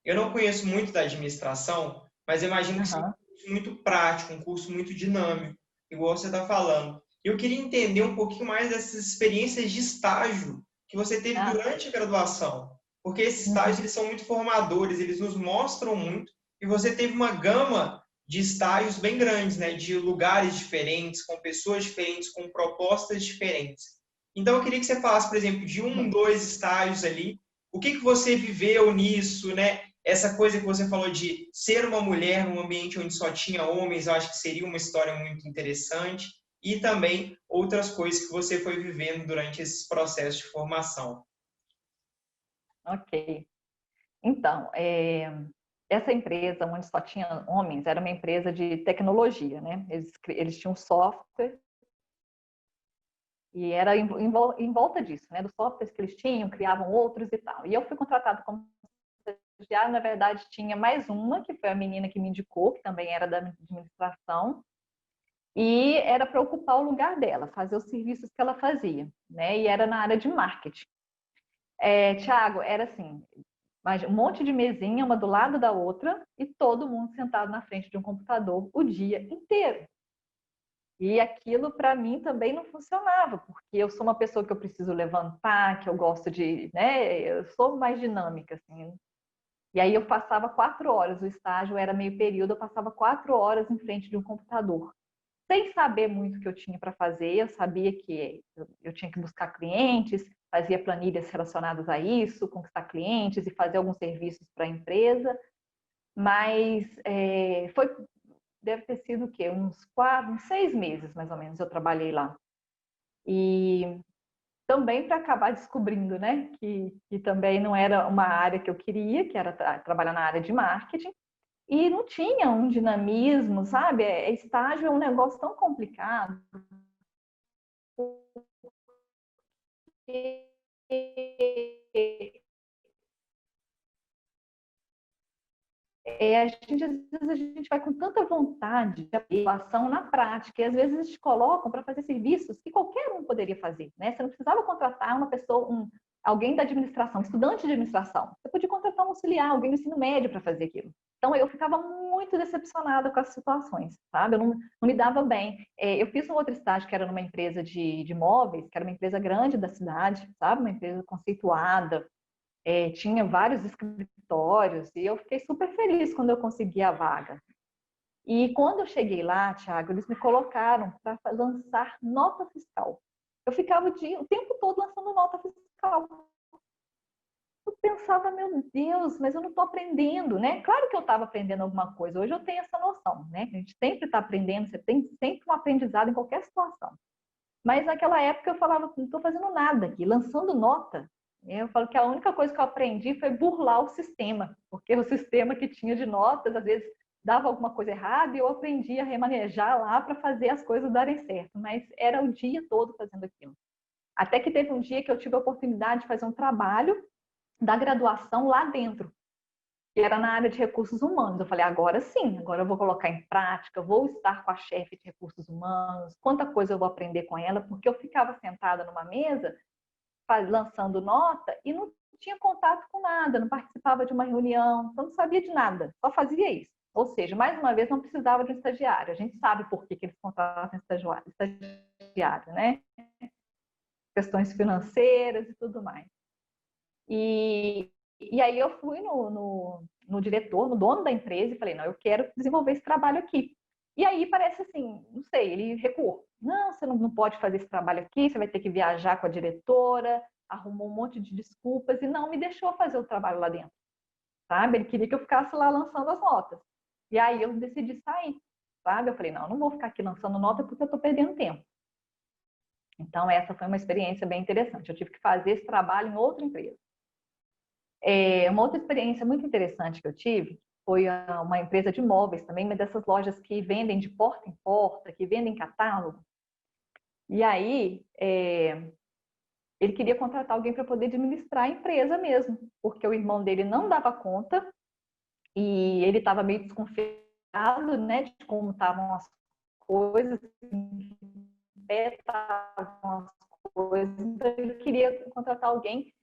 eu não conheço muito da administração, mas eu imagino que seja Uhum. um curso muito prático, um curso muito dinâmico, igual você está falando. Eu queria entender um pouquinho mais dessas experiências de estágio que você teve Ah, durante a graduação, porque esses estágios uhum. eles são muito formadores, eles nos mostram muito, e você teve uma gama de estágios bem grandes, né? De lugares diferentes, com pessoas diferentes, com propostas diferentes. Então, eu queria que você falasse, por exemplo, de um, dois estágios ali, o que que você viveu nisso, né? Essa coisa que você falou de ser uma mulher num ambiente onde só tinha homens, eu acho que seria uma história muito interessante. E também outras coisas que você foi vivendo durante esses processos de formação. Ok. Então, essa empresa onde só tinha homens era uma empresa de tecnologia, né? Eles tinham software. E era em volta disso, né? Dos softwares que eles tinham, criavam outros e tal. E eu fui contratada como estagiária, na verdade, tinha mais uma, que foi a menina que me indicou, que também era da administração, e era para ocupar o lugar dela, fazer os serviços que ela fazia, né? E era na área de marketing. Tiago, era assim, um monte de mesinha, uma do lado da outra, e todo mundo sentado na frente de um computador o dia inteiro. E aquilo para mim também não funcionava, porque eu sou uma pessoa que eu preciso levantar, que eu gosto de, né? Eu sou mais dinâmica, assim. E aí eu passava 4 horas, o estágio era meio período, eu passava 4 horas em frente de um computador, sem saber muito o que eu tinha para fazer. Eu sabia que eu tinha que buscar clientes, fazia planilhas relacionadas a isso, conquistar clientes e fazer alguns serviços para a empresa, mas foi deve ter sido o quê? Uns 6 meses, mais ou menos, eu trabalhei lá. E também para acabar descobrindo, né, que também não era uma área que eu queria, que era trabalhar na área de marketing, e não tinha um dinamismo, sabe? Estágio é um negócio tão complicado. Às vezes a gente vai com tanta vontade de ação na prática, e às vezes eles te colocam para fazer serviços que qualquer um poderia fazer, né? Você não precisava contratar uma pessoa, alguém da administração, estudante de administração. Você podia contratar um auxiliar, alguém do ensino médio para fazer aquilo. Então, eu ficava muito decepcionada com as situações, sabe? Eu não me dava bem. Eu fiz um outro estágio que era numa empresa de móveis, que era uma empresa grande da cidade, sabe? Uma empresa conceituada, tinha vários escritórios, e eu fiquei super feliz quando eu consegui a vaga. E quando eu cheguei lá, Thiago, eles me colocaram para lançar nota fiscal. Eu ficava o tempo todo lançando nota fiscal. Eu pensava, meu Deus, mas eu não estou aprendendo, né? Claro que eu estava aprendendo alguma coisa, hoje eu tenho essa noção, né? A gente sempre está aprendendo, você tem sempre um aprendizado em qualquer situação. Mas naquela época eu falava, não estou fazendo nada aqui, lançando nota. Eu falo que a única coisa que eu aprendi foi burlar o sistema, porque o sistema que tinha de notas, às vezes, dava alguma coisa errada e eu aprendi a remanejar lá para fazer as coisas darem certo, mas era o dia todo fazendo aquilo. Até que teve um dia que eu tive a oportunidade de fazer um trabalho da graduação lá dentro, que era na área de recursos humanos. Eu falei, agora sim, agora eu vou colocar em prática, vou estar com a chefe de recursos humanos, quanta coisa eu vou aprender com ela, porque eu ficava sentada numa mesa, lançando nota, e não tinha contato com nada, não participava de uma reunião, então não sabia de nada, só fazia isso. Ou seja, mais uma vez, não precisava de um estagiário. A gente sabe por que eles contratam estagiário, né? Questões financeiras e tudo mais. E aí eu fui no diretor, no dono da empresa, e falei, não, eu quero desenvolver esse trabalho aqui. E aí parece assim, não sei, ele recuou. Não, você não pode fazer esse trabalho aqui, você vai ter que viajar com a diretora, arrumou um monte de desculpas e não me deixou fazer o trabalho lá dentro, sabe? Ele queria que eu ficasse lá lançando as notas. E aí eu decidi sair, sabe? Eu falei, não vou ficar aqui lançando nota porque eu estou perdendo tempo. Então essa foi uma experiência bem interessante. Eu tive que fazer esse trabalho em outra empresa. Uma outra experiência muito interessante que eu tive foi uma empresa de móveis também, uma dessas lojas que vendem de porta em porta, que vendem catálogo. E aí, ele queria contratar alguém para poder administrar a empresa mesmo, porque o irmão dele não dava conta e ele estava meio desconfiado, né, de como estavam as coisas, estavam as coisas. Então, ele queria contratar alguém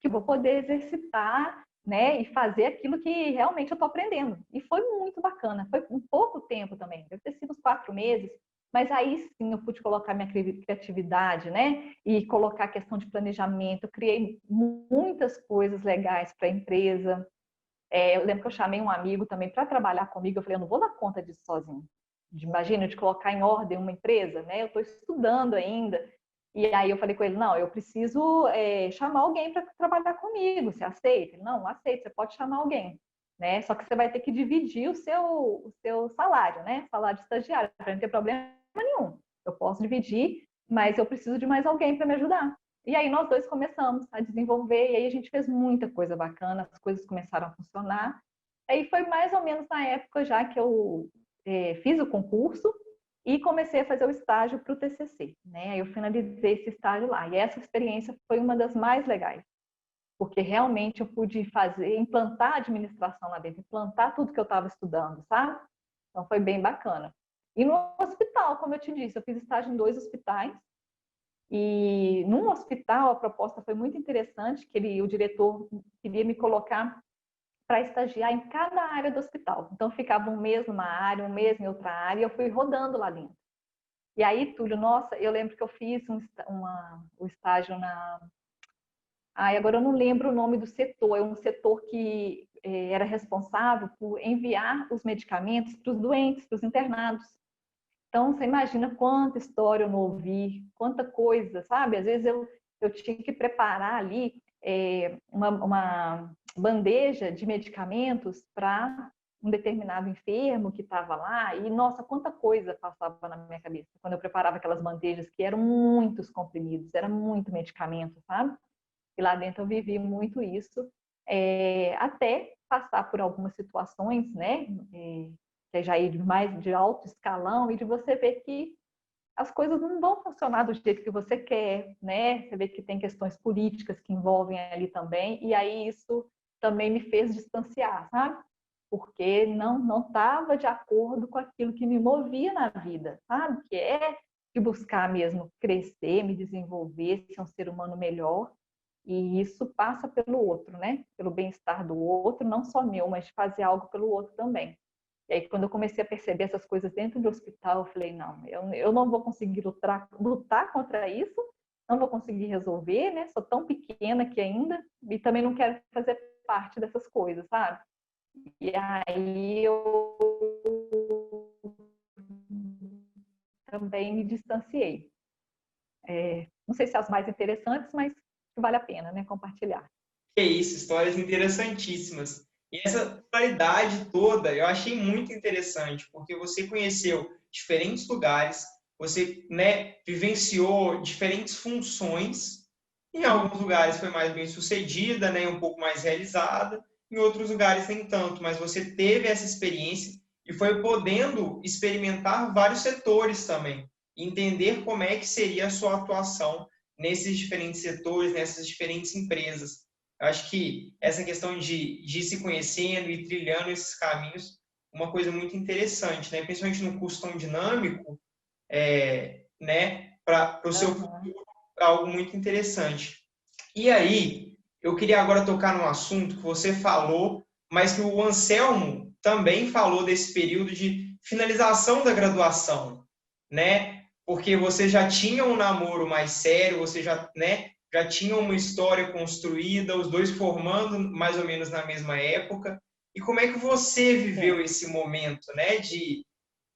que vou poder exercitar, né, e fazer aquilo que realmente eu estou aprendendo. E foi muito bacana. Foi um pouco tempo também, deve ter sido uns 4 meses, mas aí sim eu pude colocar minha criatividade, né, e colocar a questão de planejamento. Eu criei muitas coisas legais para a empresa. Eu lembro que eu chamei um amigo também para trabalhar comigo. Eu falei, eu não vou dar conta disso sozinho. Imagina, de colocar em ordem uma empresa, né? Eu estou estudando ainda. E aí eu falei com ele, não, eu preciso chamar alguém para trabalhar comigo, você aceita? Ele, não aceito, você pode chamar alguém, né? Só que você vai ter que dividir o seu salário, né? Salário de estagiário, para não ter problema nenhum. Eu posso dividir, mas eu preciso de mais alguém para me ajudar. E aí nós dois começamos a desenvolver, e aí a gente fez muita coisa bacana, as coisas começaram a funcionar. Aí foi mais ou menos na época já que eu fiz o concurso, e comecei a fazer o estágio para o TCC, né? Eu finalizei esse estágio lá. E essa experiência foi uma das mais legais, porque realmente eu pude implantar a administração lá dentro, implantar tudo que eu estava estudando, sabe? Então foi bem bacana. E no hospital, como eu te disse, eu fiz estágio em 2 hospitais. E num hospital a proposta foi muito interessante, que o diretor queria me colocar para estagiar em cada área do hospital. Então, ficava um mês numa área, um mês em outra área, e eu fui rodando lá dentro. E aí, Túlio, nossa, eu lembro que eu fiz o estágio na... agora eu não lembro o nome do setor, é um setor que era responsável por enviar os medicamentos para os doentes, para os internados. Então, você imagina quanta história eu não ouvi, quanta coisa, sabe? Às vezes eu tinha que preparar ali uma bandeja de medicamentos para um determinado enfermo que estava lá, e nossa, quanta coisa passava na minha cabeça quando eu preparava aquelas bandejas, que eram muitos comprimidos, era muito medicamento, sabe? E lá dentro eu vivi muito isso, até passar por algumas situações, né? Que já ir mais de alto escalão, e de você ver que as coisas não vão funcionar do jeito que você quer, né? Você vê que tem questões políticas que envolvem ali também, e aí isso também me fez distanciar, sabe? Porque não estava de acordo com aquilo que me movia na vida, sabe? Que é de buscar mesmo crescer, me desenvolver, ser um ser humano melhor. E isso passa pelo outro, né? Pelo bem-estar do outro, não só meu, mas de fazer algo pelo outro também. E aí, quando eu comecei a perceber essas coisas dentro do hospital, eu falei, não, eu não vou conseguir lutar contra isso, não vou conseguir resolver, né? Sou tão pequena aqui ainda, e também não quero fazer parte dessas coisas, sabe? E aí eu também me distanciei. Não sei se é as mais interessantes, mas vale a pena, né, compartilhar. Que é isso, histórias interessantíssimas. E essa pluralidade toda eu achei muito interessante, porque você conheceu diferentes lugares, você, né, vivenciou diferentes funções. Em alguns lugares foi mais bem sucedida, né, um pouco mais realizada, em outros lugares nem tanto, mas você teve essa experiência e foi podendo experimentar vários setores também, entender como é que seria a sua atuação nesses diferentes setores, nessas diferentes empresas. Eu acho que essa questão de ir se conhecendo e trilhando esses caminhos, uma coisa muito interessante, né? Principalmente num curso tão dinâmico, né? Para o seu futuro, algo muito interessante. E aí, eu queria agora tocar num assunto que você falou, mas que o Anselmo também falou desse período de finalização da graduação, né? Porque você já tinha um namoro mais sério, você já, né, já tinha uma história construída, os dois formando mais ou menos na mesma época. E como é que você viveu Sim. esse momento, né, de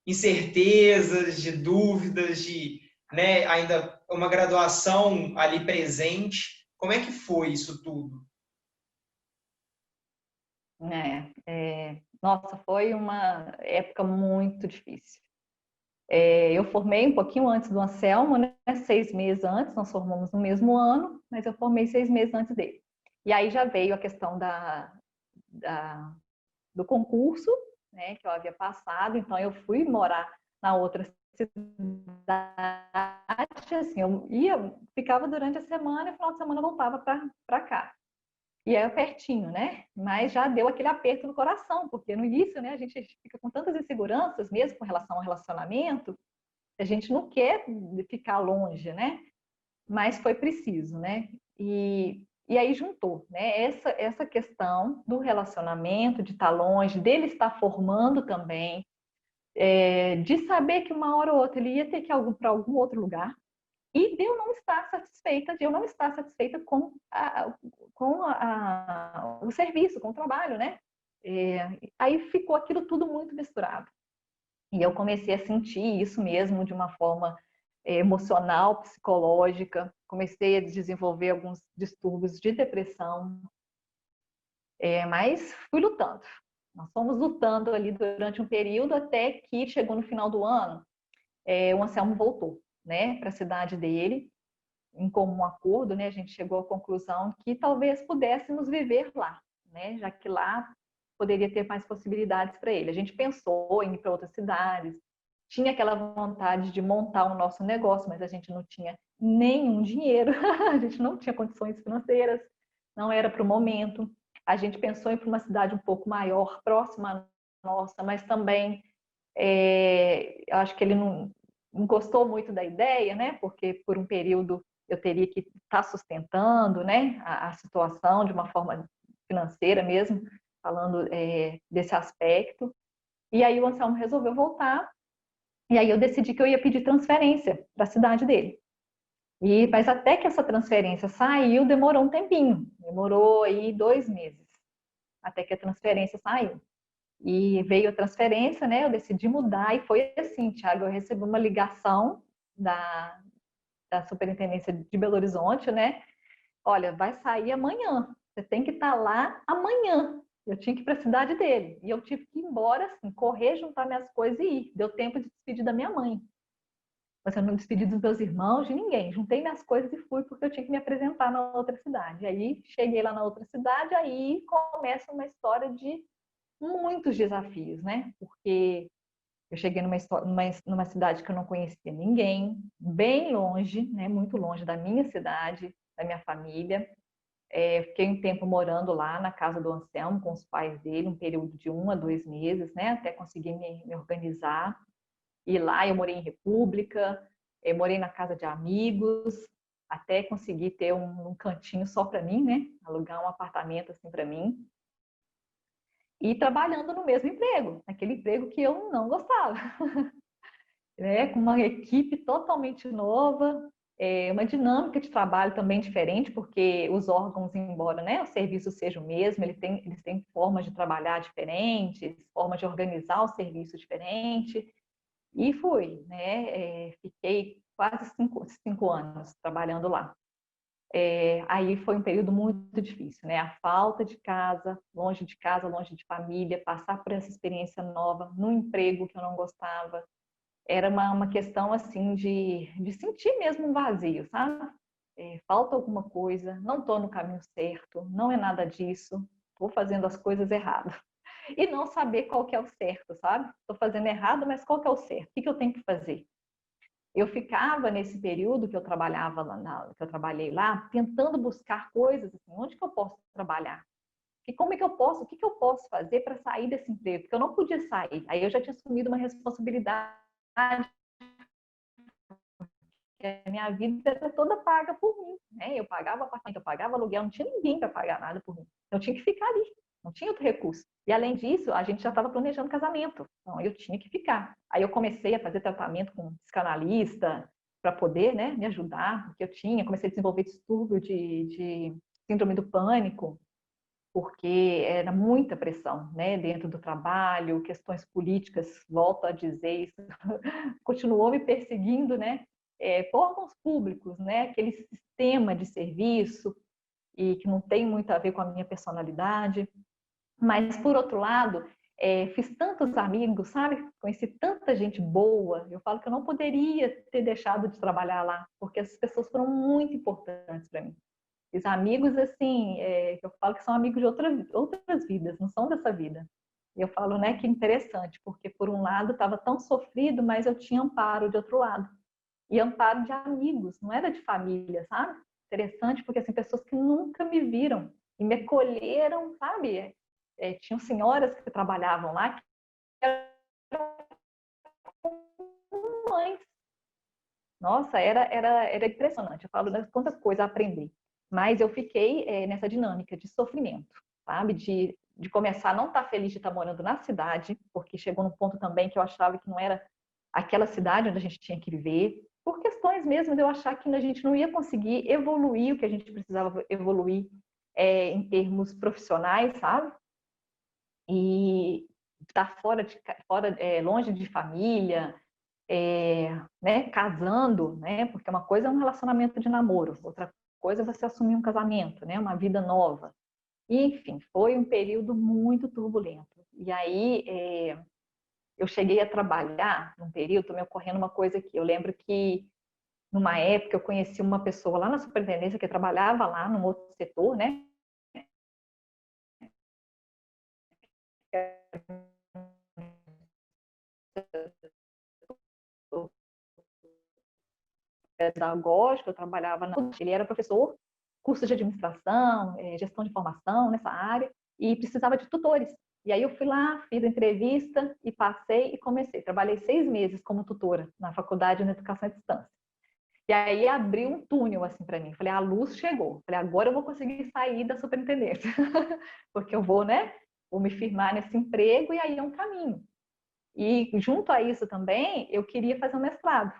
incertezas, de dúvidas, de, né, ainda uma graduação ali presente? Como é que foi isso tudo? Nossa, foi uma época muito difícil. Eu formei um pouquinho antes do Anselmo, né? 6 meses antes, nós formamos no mesmo ano, mas eu formei 6 meses antes dele. E aí já veio a questão do concurso, né, que eu havia passado, então eu fui morar na outra cidade, assim, ficava durante a semana e no final de semana eu voltava para cá. E é pertinho, né? Mas já deu aquele aperto no coração, porque no início, né, a gente fica com tantas inseguranças, mesmo com relação ao relacionamento, a gente não quer ficar longe, né? Mas foi preciso, né? E aí juntou, né? Essa questão do relacionamento, de estar longe, dele estar formando também, de saber que uma hora ou outra ele ia ter que ir para algum outro lugar, e de eu não estar satisfeita, com o serviço, com o trabalho, né? Aí ficou aquilo tudo muito misturado. E eu comecei a sentir isso mesmo de uma forma emocional, psicológica. Comecei a desenvolver alguns distúrbios de depressão, mas fui lutando. Nós fomos lutando ali durante um período até que chegou no final do ano, o Anselmo voltou, né, para a cidade dele, em comum acordo, né, a gente chegou à conclusão que talvez pudéssemos viver lá, né, já que lá poderia ter mais possibilidades para ele. A gente pensou em ir para outras cidades, tinha aquela vontade de montar o nosso negócio, mas a gente não tinha nenhum dinheiro, a gente não tinha condições financeiras, não era para o momento. A gente pensou em ir para uma cidade um pouco maior, próxima à nossa, mas também eu acho que ele não gostou muito da ideia, né? Porque por um período eu teria que estar sustentando, né, a situação de uma forma financeira mesmo, falando desse aspecto. E aí o Anselmo resolveu voltar, e aí eu decidi que eu ia pedir transferência para a cidade dele. Mas até que essa transferência saiu, demorou um tempinho, demorou aí 2 meses, até que a transferência saiu. E veio a transferência, né? Eu decidi mudar e foi assim, Thiago, eu recebi uma ligação da Superintendência de Belo Horizonte, né? Olha, vai sair amanhã, você tem que estar lá amanhã. Eu tinha que ir para a cidade dele. E eu tive que ir embora, assim, correr, juntar minhas coisas e ir. Deu tempo de despedir da minha mãe. Mas eu não despedi dos meus irmãos, de ninguém. Juntei minhas coisas e fui, porque eu tinha que me apresentar na outra cidade. Aí cheguei lá na outra cidade, aí começa uma história de muitos desafios, né? Porque eu cheguei numa cidade que eu não conhecia ninguém, bem longe, né? Muito longe da minha cidade, da minha família. Fiquei um tempo morando lá na casa do Anselmo com os pais dele, um período de 1 a 2 meses, né? Até conseguir me organizar. E lá eu morei em República, morei na casa de amigos, até conseguir ter um cantinho só para mim, né? Alugar um apartamento assim para mim. E trabalhando no mesmo emprego, naquele emprego que eu não gostava, né? Com uma equipe totalmente nova, uma dinâmica de trabalho também diferente, porque os órgãos, embora, né, o serviço seja o mesmo, eles têm formas de trabalhar diferentes, formas de organizar o serviço diferente, e fui, né? Fiquei quase cinco anos trabalhando lá. Aí foi um período muito difícil, né? A falta de casa, longe de família, passar por essa experiência nova, num emprego que eu não gostava, era uma questão assim de sentir mesmo um vazio, sabe? Falta alguma coisa, não estou no caminho certo, não é nada disso, estou fazendo as coisas erradas. E não saber qual que é o certo, sabe? Estou fazendo errado, mas qual que é o certo? O que eu tenho que fazer? Eu ficava nesse período que eu trabalhava que eu trabalhei lá, tentando buscar coisas assim, onde que eu posso trabalhar? Como é que eu posso, o que que eu posso fazer para sair desse emprego? Porque eu não podia sair. Aí eu já tinha assumido uma responsabilidade, a minha vida era toda paga por mim, né? Eu pagava apartamento, eu pagava aluguel, não tinha ninguém para pagar nada por mim. Eu tinha que ficar ali, não tinha outro recurso. E além disso, a gente já estava planejando casamento, então eu tinha que ficar. Aí eu comecei a fazer tratamento com psicanalista para poder, né, me ajudar, porque comecei a desenvolver distúrbio de síndrome do pânico, porque era muita pressão, né, dentro do trabalho, questões políticas, volto a dizer isso, continuou me perseguindo, né, por órgãos públicos, né, aquele sistema de serviço e que não tem muito a ver com a minha personalidade, mas por outro lado, fiz tantos amigos, sabe, conheci tanta gente boa, eu falo que eu não poderia ter deixado de trabalhar lá, porque essas pessoas foram muito importantes para mim. Os amigos, assim, eu falo que são amigos de outras vidas, não são dessa vida. E eu falo, né, que interessante, porque por um lado estava tão sofrido, mas eu tinha amparo de outro lado. E amparo de amigos, não era de família, sabe? Interessante, porque assim, pessoas que nunca me viram e me acolheram, sabe? Tinham senhoras que trabalhavam lá que eram mães. Nossa, era impressionante. Eu falo, né, quanta coisa a aprender. Mas eu fiquei nessa dinâmica de sofrimento, sabe? De começar a não estar feliz de estar morando na cidade, porque chegou num ponto também que eu achava que não era aquela cidade onde a gente tinha que viver, por questões mesmo de eu achar que a gente não ia conseguir evoluir o que a gente precisava evoluir em termos profissionais, sabe? E estar longe de família, né, casando, né, porque uma coisa é um relacionamento de namoro, outra coisa é você assumir um casamento, né, uma vida nova. E, enfim, foi um período muito turbulento. E aí eu cheguei a trabalhar num período, me ocorrendo uma coisa aqui. Eu lembro que numa época eu conheci uma pessoa lá na superintendência que trabalhava lá num outro setor, né, pedagógico, eu trabalhava ele era professor, curso de administração, gestão de informação nessa área, e precisava de tutores. E aí eu fui lá, fiz a entrevista e passei e comecei. Trabalhei 6 meses como tutora na faculdade de educação à distância. E aí abriu um túnel assim para mim. Falei, a luz chegou. Falei, agora eu vou conseguir sair da superintendência, porque eu vou, né? Vou me firmar nesse emprego e aí é um caminho. E junto a isso também, eu queria fazer um mestrado.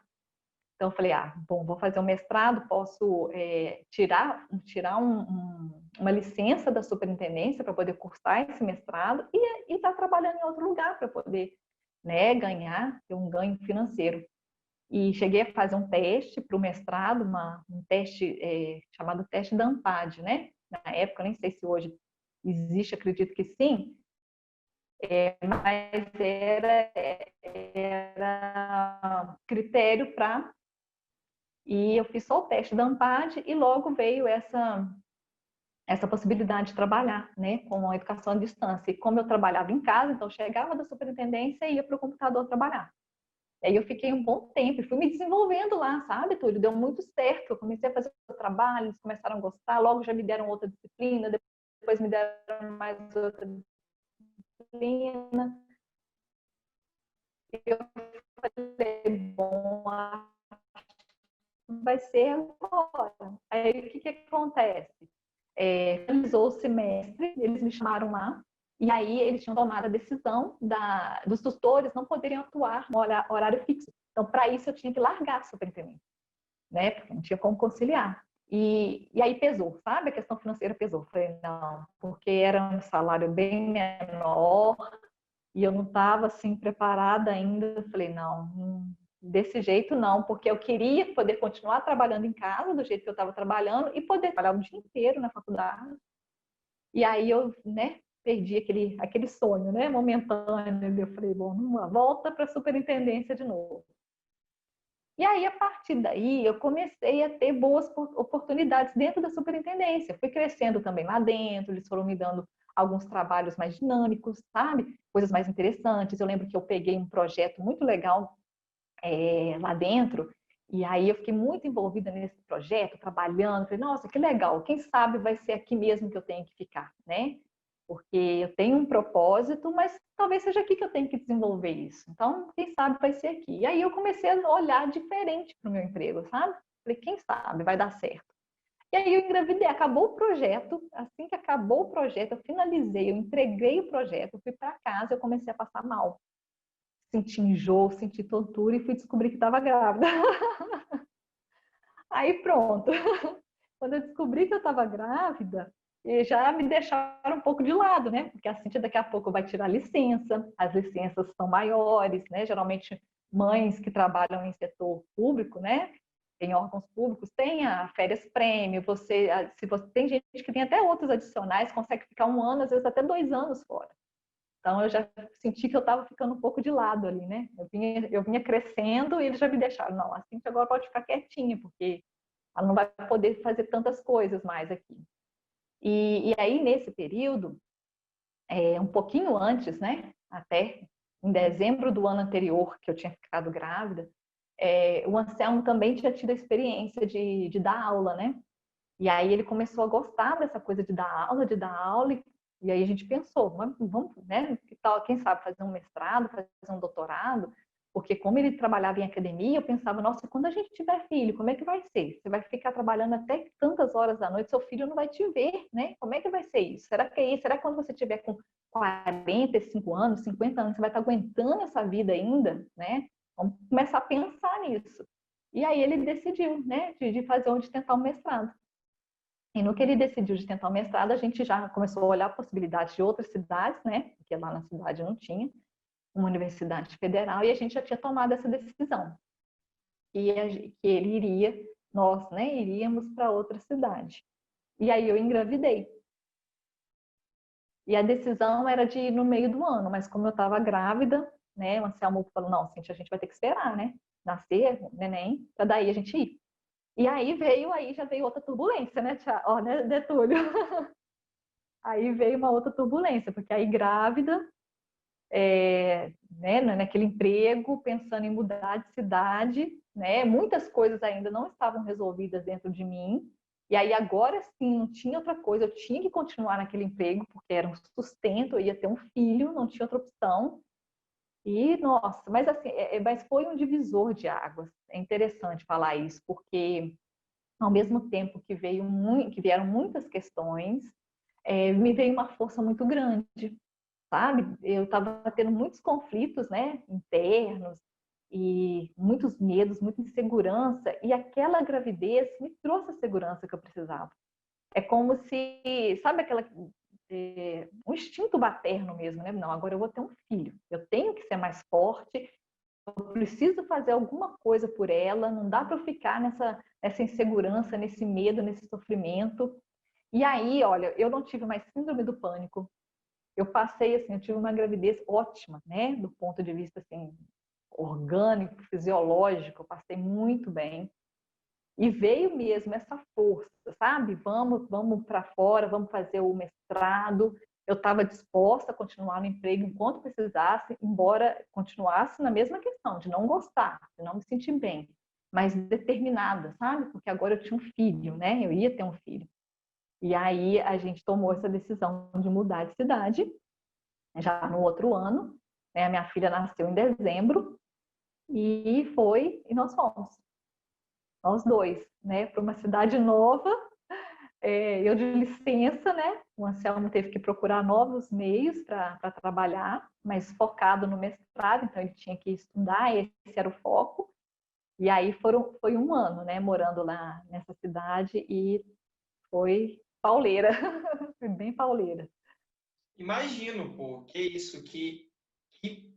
Então, eu falei, bom, vou fazer um mestrado, posso tirar uma licença da superintendência para poder cursar esse mestrado e estar trabalhando em outro lugar para poder, né, ter um ganho financeiro. E cheguei a fazer um teste para o mestrado, um teste chamado teste da ANPAD, né? Na época, nem sei se hoje existe, acredito que sim, mas era critério para e eu fiz só o teste da ANPAD e logo veio essa possibilidade de trabalhar, né, com a educação à distância. E como eu trabalhava em casa, então eu chegava da superintendência e ia para o computador trabalhar. E aí eu fiquei um bom tempo e fui me desenvolvendo lá, sabe, Túlio? Deu muito certo. Eu comecei a fazer o trabalho, eles começaram a gostar, logo já me deram outra disciplina, depois me deram mais outra disciplina. E eu falei, bom, vai ser agora. Aí o que acontece? Finalizou o semestre, eles me chamaram lá, e aí eles tinham tomado a decisão dos tutores não poderem atuar no horário fixo. Então, para isso, eu tinha que largar a superintendência, né? Porque não tinha como conciliar. E aí pesou, sabe? A questão financeira pesou. Falei, não, porque era um salário bem menor e eu não estava assim preparada ainda. Falei, não, desse jeito não, porque eu queria poder continuar trabalhando em casa do jeito que eu estava trabalhando e poder trabalhar o dia inteiro na faculdade. E aí eu, né, perdi aquele sonho, né, momentâneo. Eu falei, bom, volta para a superintendência de novo. E aí, a partir daí, eu comecei a ter boas oportunidades dentro da superintendência. Fui crescendo também lá dentro, eles foram me dando alguns trabalhos mais dinâmicos, sabe? Coisas mais interessantes. Eu lembro que eu peguei um projeto muito legal lá dentro, e aí eu fiquei muito envolvida nesse projeto, trabalhando. Falei, nossa, que legal, quem sabe vai ser aqui mesmo que eu tenho que ficar, né? Porque eu tenho um propósito, mas talvez seja aqui que eu tenho que desenvolver isso. Então, quem sabe vai ser aqui. E aí eu comecei a olhar diferente para o meu emprego, sabe? Falei, quem sabe vai dar certo. E aí eu engravidei, acabou o projeto. Assim que acabou o projeto, eu finalizei, eu entreguei o projeto, eu fui para casa, eu comecei a passar mal. Senti enjoo, senti tontura e fui descobrir que estava grávida. Aí pronto. Quando eu descobri que eu estava grávida, já me deixaram um pouco de lado, né? Porque a Cíntia daqui a pouco vai tirar licença, as licenças são maiores, né? Geralmente mães que trabalham em setor público, né? Em órgãos públicos, tem a férias prêmio, se você tem gente que tem até outros adicionais, consegue ficar 1 ano, às vezes até 2 anos fora. Então eu já senti que eu estava ficando um pouco de lado ali, né? Eu vinha crescendo e eles já me deixaram, não, a Cíntia agora pode ficar quietinha, porque ela não vai poder fazer tantas coisas mais aqui. E aí, nesse período, um pouquinho antes, né, até em dezembro do ano anterior, que eu tinha ficado grávida, o Anselmo também tinha tido a experiência de dar aula, né? E aí ele começou a gostar dessa coisa de dar aula, e aí a gente pensou, vamos, né, que tal, quem sabe fazer um mestrado, fazer um doutorado, porque como ele trabalhava em academia, eu pensava, nossa, quando a gente tiver filho, como é que vai ser? Você vai ficar trabalhando até tantas horas da noite, seu filho não vai te ver, né? Como é que vai ser isso? Será que é isso? Será que quando você tiver com 45 anos, 50 anos, você vai estar aguentando essa vida ainda, né? Vamos começar a pensar nisso. E aí ele decidiu, né, de fazer onde tentar um mestrado. E no que ele decidiu de tentar o mestrado, a gente já começou a olhar possibilidades de outras cidades, né? Porque lá na cidade não tinha uma universidade federal, e a gente já tinha tomado essa decisão. Que ele iria, nós, né, iríamos para outra cidade. E aí eu engravidei. E a decisão era de ir no meio do ano, mas como eu estava grávida, né, o Anselmo falou, não, Cíntia, a gente vai ter que esperar, né? Nascer, o neném, para daí a gente ir. E aí já veio outra turbulência, né, ó, né, Túlio? Aí veio uma outra turbulência, porque aí grávida, né, naquele emprego, pensando em mudar de cidade, né, muitas coisas ainda não estavam resolvidas dentro de mim, e aí agora sim, não tinha outra coisa, eu tinha que continuar naquele emprego, porque era um sustento, eu ia ter um filho, não tinha outra opção, e nossa, mas assim, mas foi um divisor de águas, é interessante falar isso, porque ao mesmo tempo que vieram muitas questões, me veio uma força muito grande, sabe? Eu estava tendo muitos conflitos, né, internos e muitos medos, muita insegurança, e aquela gravidez me trouxe a segurança que eu precisava. É como se, sabe um instinto materno mesmo, né? Não, agora eu vou ter um filho, eu tenho que ser mais forte, eu preciso fazer alguma coisa por ela, não dá para eu ficar nessa insegurança, nesse medo, nesse sofrimento. E aí, olha, eu não tive mais síndrome do pânico. Eu passei assim, eu tive uma gravidez ótima, né, do ponto de vista assim orgânico, fisiológico, eu passei muito bem. E veio mesmo essa força, sabe? Vamos para fora, vamos fazer o mestrado. Eu estava disposta a continuar no emprego enquanto precisasse, embora continuasse na mesma questão, de não gostar, de não me sentir bem, mas determinada, sabe? Porque agora eu tinha um filho, né? Eu ia ter um filho. E aí a gente tomou essa decisão de mudar de cidade, já no outro ano, né? A minha filha nasceu em dezembro, e nós fomos. nós dois, né, para uma cidade nova. Eu de licença, né? O Anselmo teve que procurar novos meios para trabalhar, mas focado no mestrado, então ele tinha que estudar, esse era o foco. E aí foi um ano, né, morando lá nessa cidade e foi pauleira, foi bem pauleira. Imagino, pô, que isso, que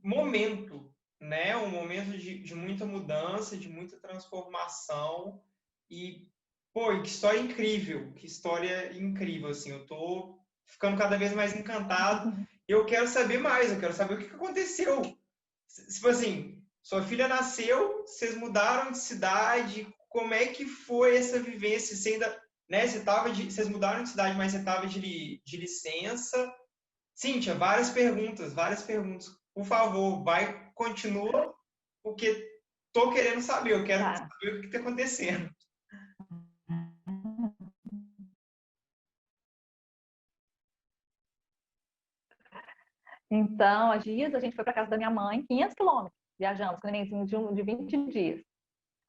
momento, né? Um momento de muita mudança, de muita transformação e, pô, e que história incrível, que história incrível, assim, eu tô ficando cada vez mais encantado. Eu quero saber mais, eu quero saber o que aconteceu. Tipo assim, sua filha nasceu, vocês mudaram de cidade, como é que foi essa vivência? Você ainda, né, vocês mudaram de cidade, mas você estava de licença. Cíntia, várias perguntas, várias perguntas. Por favor, vai, continua, porque tô querendo saber, eu quero Tá. saber o que está acontecendo. Então, há dias a gente foi para casa da minha mãe, 500 quilômetros, viajamos com um nenenzinho de 20 dias.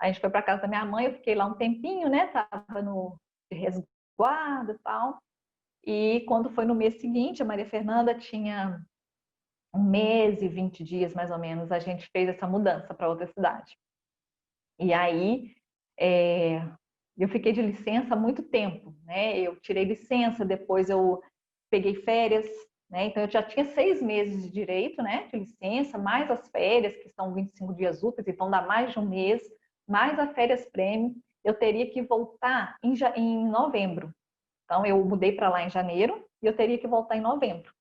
A gente foi para casa da minha mãe, eu fiquei lá um tempinho, né? Tava no de resguardo e tal. E quando foi no mês seguinte, a Maria Fernanda tinha um mês e 20 dias, mais ou menos, a gente fez essa mudança para outra cidade. E aí, é, eu fiquei de licença há muito tempo, né? Eu tirei licença, depois eu peguei férias, né? Então eu já tinha 6 meses de direito, né? De licença, mais as férias, que são 25 dias úteis, então dá mais de um mês, mais as férias prêmio. Eu teria que voltar em novembro. Então eu mudei para lá em janeiro e eu teria que voltar em novembro,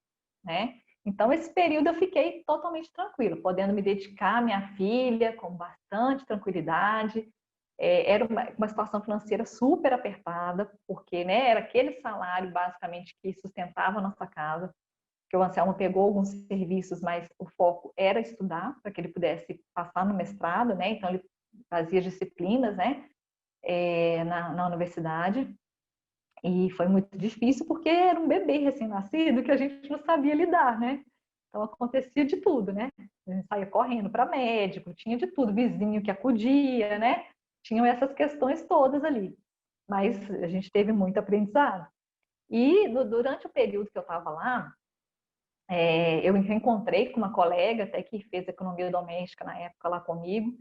né? Então esse período eu fiquei totalmente tranquila, podendo me dedicar à minha filha com bastante tranquilidade. Era uma situação financeira super apertada, porque, né, era aquele salário basicamente que sustentava a nossa casa, que o Anselmo pegou alguns serviços, mas o foco era estudar para que ele pudesse passar no mestrado, né? Então ele fazia disciplinas, né, na universidade. E foi muito difícil porque era um bebê recém-nascido que a gente não sabia lidar, né? Então acontecia de tudo, né? A gente saía correndo para médico, tinha de tudo, vizinho que acudia, né? Tinham essas questões todas ali. Mas a gente teve muito aprendizado. E durante o período que eu estava lá, eu encontrei com uma colega até que fez economia doméstica na época lá comigo.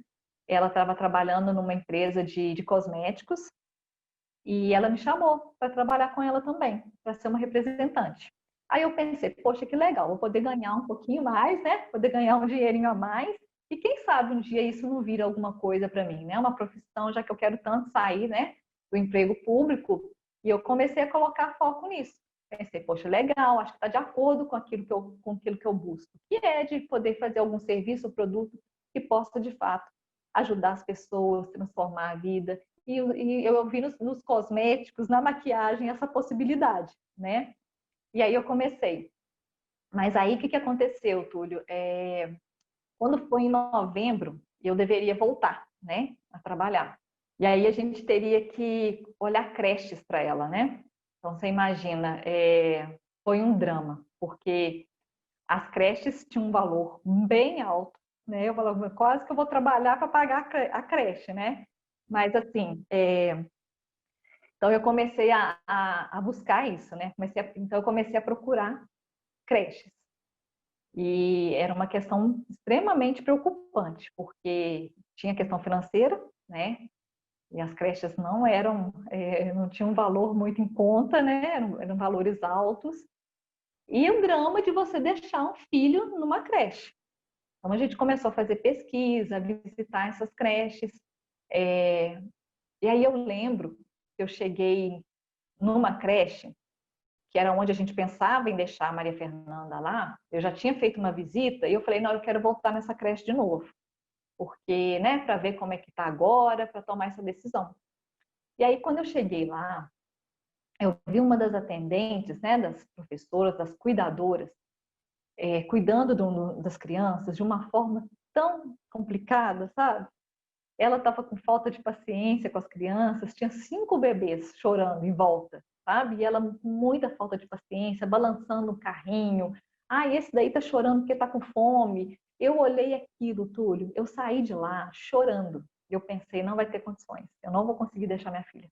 Ela estava trabalhando numa empresa de cosméticos e ela me chamou para trabalhar com ela também, para ser uma representante. Aí eu pensei, poxa, que legal, vou poder ganhar um pouquinho mais, né? Poder ganhar um dinheirinho a mais. E quem sabe um dia isso não vira alguma coisa para mim, né? Uma profissão, já que eu quero tanto sair, né? Do emprego público. E eu comecei a colocar foco nisso. Pensei, poxa, legal, acho que está de acordo com aquilo que eu busco, que é de poder fazer algum serviço ou produto que possa, de fato, ajudar as pessoas, transformar a vida. E eu vi nos cosméticos, na maquiagem, essa possibilidade, né? E aí eu comecei. Mas aí o que aconteceu, Túlio? Quando foi em novembro, eu deveria voltar, né, a trabalhar. E aí a gente teria que olhar creches para ela, né? Então você imagina, foi um drama, porque as creches tinham um valor bem alto, né? Eu falava, quase que eu vou trabalhar para pagar a creche, né? Mas assim, então eu comecei a buscar isso, né? Então eu comecei a procurar creches. E era uma questão extremamente preocupante, porque tinha questão financeira, né? E as creches não tinham um valor muito em conta, né? Eram valores altos. E o drama de você deixar um filho numa creche. Então a gente começou a fazer pesquisa, a visitar essas creches. E aí eu lembro que eu cheguei numa creche que era onde a gente pensava em deixar a Maria Fernanda lá. Eu já tinha feito uma visita e eu falei, não, eu quero voltar nessa creche de novo, porque, né, para ver como é que está agora, para tomar essa decisão. E aí quando eu cheguei lá, eu vi uma das atendentes, né, das professoras, das cuidadoras, cuidando das crianças de uma forma tão complicada, sabe? Ela estava com falta de paciência com as crianças, tinha 5 bebês chorando em volta, sabe? E ela com muita falta de paciência, balançando o carrinho. Ah, esse daí tá chorando porque tá com fome. Eu olhei aquilo, Túlio, eu saí de lá chorando, eu pensei, não vai ter condições, eu não vou conseguir deixar minha filha.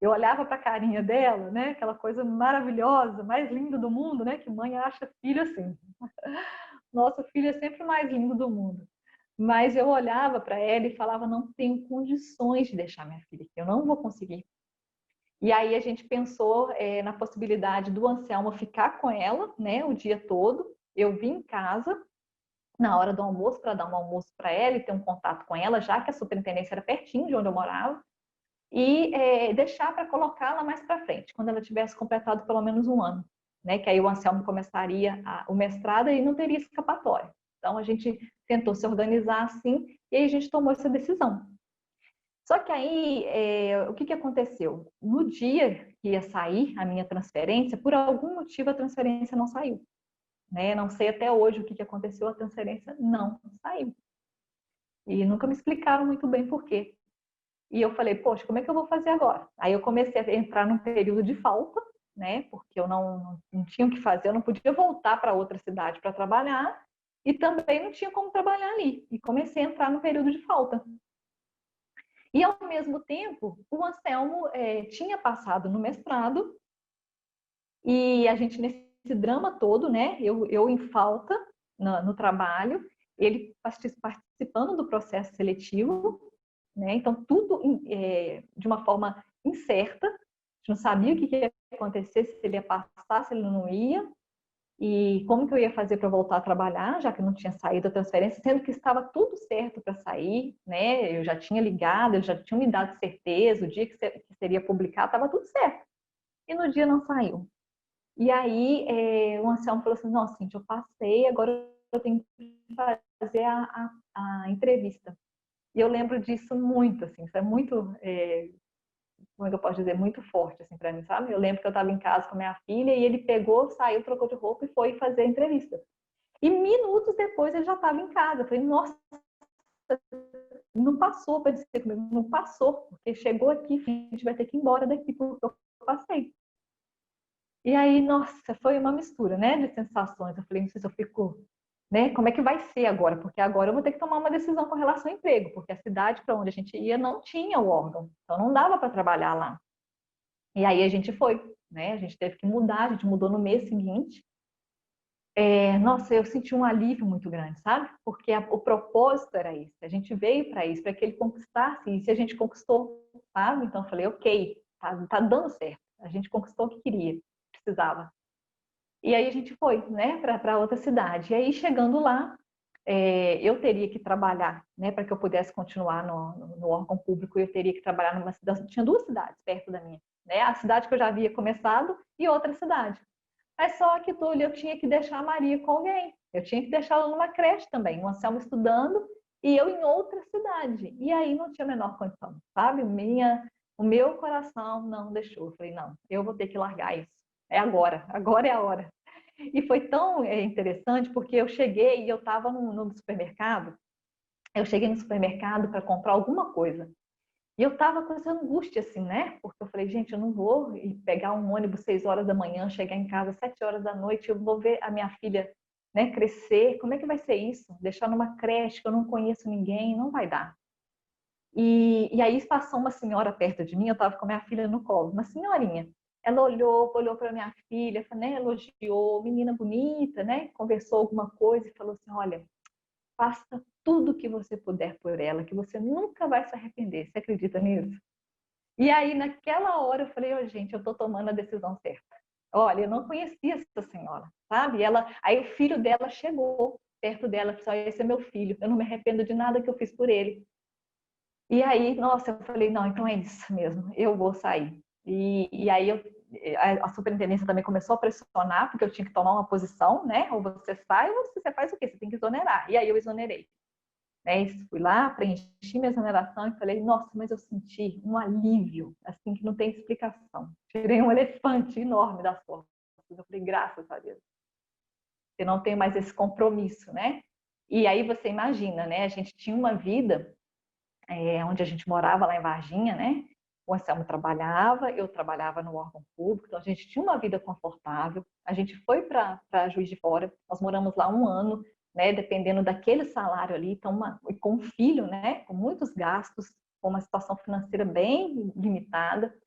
Eu olhava para a carinha dela, né, aquela coisa maravilhosa, mais linda do mundo, né, que mãe acha filho assim. Nosso filho é sempre o mais lindo do mundo. Mas eu olhava para ela e falava, não tenho condições de deixar minha filha aqui, eu não vou conseguir. E aí a gente pensou na possibilidade do Anselmo ficar com ela, né, o dia todo. Eu vim em casa na hora do almoço para dar um almoço para ela e ter um contato com ela, já que a superintendência era pertinho de onde eu morava, e deixar para colocá-la mais para frente, quando ela tivesse completado pelo menos um ano, né? Que aí o Anselmo começaria o mestrado e não teria escapatória. Então a gente tentou se organizar assim e aí a gente tomou essa decisão. Só que aí, o que aconteceu? No dia que ia sair a minha transferência, por algum motivo a transferência não saiu. Né? Não sei até hoje o que aconteceu, a transferência não saiu. E nunca me explicaram muito bem por quê. E eu falei, poxa, como é que eu vou fazer agora? Aí eu comecei a entrar num período de falta, né? Porque eu não tinha o que fazer, eu não podia voltar para outra cidade para trabalhar e também não tinha como trabalhar ali. E comecei a entrar no período de falta. E, ao mesmo tempo, o Anselmo tinha passado no mestrado e a gente, nesse drama todo, né, eu em falta no trabalho, ele participando do processo seletivo, né, então tudo de uma forma incerta, a gente não sabia o que ia acontecer, se ele ia passar, se ele não ia, e como que eu ia fazer para voltar a trabalhar, já que não tinha saído a transferência, sendo que estava tudo certo para sair, né? Eu já tinha ligado, eu já tinha me dado certeza, o dia que seria publicado, estava tudo certo. E no dia não saiu. E aí o Anselmo falou assim, não, Cintia, eu passei, agora eu tenho que fazer a entrevista. E eu lembro disso muito, assim, isso é muito como é que eu posso dizer, muito forte, assim, para mim, sabe? Eu lembro que eu estava em casa com a minha filha e ele pegou, saiu, trocou de roupa e foi fazer a entrevista. E minutos depois ele já estava em casa. Eu falei, nossa, não passou, pensei comigo, não passou, porque chegou aqui, a gente vai ter que ir embora daqui, porque eu passei. E aí, nossa, foi uma mistura, né, de sensações. Eu falei, não sei se eu fico, né, como é que vai ser agora? Porque agora eu vou ter que tomar uma decisão com relação ao emprego, porque a cidade para onde a gente ia não tinha o órgão, então não dava para trabalhar lá. E aí a gente foi, né? A gente teve que mudar, a gente mudou no mês seguinte. Nossa, eu senti um alívio muito grande, sabe? Porque o propósito era isso, a gente veio para isso, para que ele conquistasse isso, e a gente conquistou, sabe? Então eu falei, ok, tá dando certo, a gente conquistou o que queria, precisava. E aí a gente foi, né, para outra cidade. E aí chegando lá, eu teria que trabalhar, né, para que eu pudesse continuar no órgão público, eu teria que trabalhar numa cidade, tinha duas cidades perto da minha, né, a cidade que eu já havia começado e outra cidade. Mas só que, Túlio, eu tinha que deixar a Maria com alguém, eu tinha que deixá-la numa creche também, o Anselmo estudando e eu em outra cidade. E aí não tinha a menor condição, sabe? O meu coração não deixou. Eu falei, não, eu vou ter que largar isso. É agora, agora é a hora. E foi tão interessante porque eu cheguei e eu estava no supermercado. Eu cheguei no supermercado para comprar alguma coisa. E eu estava com essa angústia, assim, né? Porque eu falei, gente, eu não vou pegar um ônibus 6 horas da manhã, chegar em casa 7 horas da noite, eu vou ver a minha filha, né, crescer. Como é que vai ser isso? Deixar numa creche que eu não conheço ninguém, não vai dar. E aí passou uma senhora perto de mim, eu estava com a minha filha no colo, uma senhorinha. Ela olhou para minha filha, né, elogiou, menina bonita, né? Conversou alguma coisa e falou assim: olha, faça tudo o que você puder por ela, que você nunca vai se arrepender. Você acredita nisso? E aí, naquela hora, eu falei: oh, gente, eu estou tomando a decisão certa. Olha, eu não conhecia essa senhora, sabe? Aí o filho dela chegou perto dela e disse: olha, esse é meu filho, eu não me arrependo de nada que eu fiz por ele. E aí, nossa, eu falei, não, então é isso mesmo, eu vou sair. E aí a superintendência também começou a pressionar, porque eu tinha que tomar uma posição, né? Ou você sai, ou você faz o quê? Você tem que exonerar. E aí eu exonerei. Né? Fui lá, preenchi minha exoneração e falei, nossa, mas eu senti um alívio, assim, que não tem explicação. Tirei um elefante enorme das costas. Eu falei, graças a Deus. Eu não tenho mais esse compromisso, né? E aí você imagina, né? A gente tinha uma vida onde a gente morava lá em Varginha, né? O Anselmo trabalhava, eu trabalhava no órgão público, então a gente tinha uma vida confortável. A gente foi para Juiz de Fora, nós moramos lá um ano, né, dependendo daquele salário ali, então com um filho, né, com muitos gastos, com uma situação financeira bem limitada,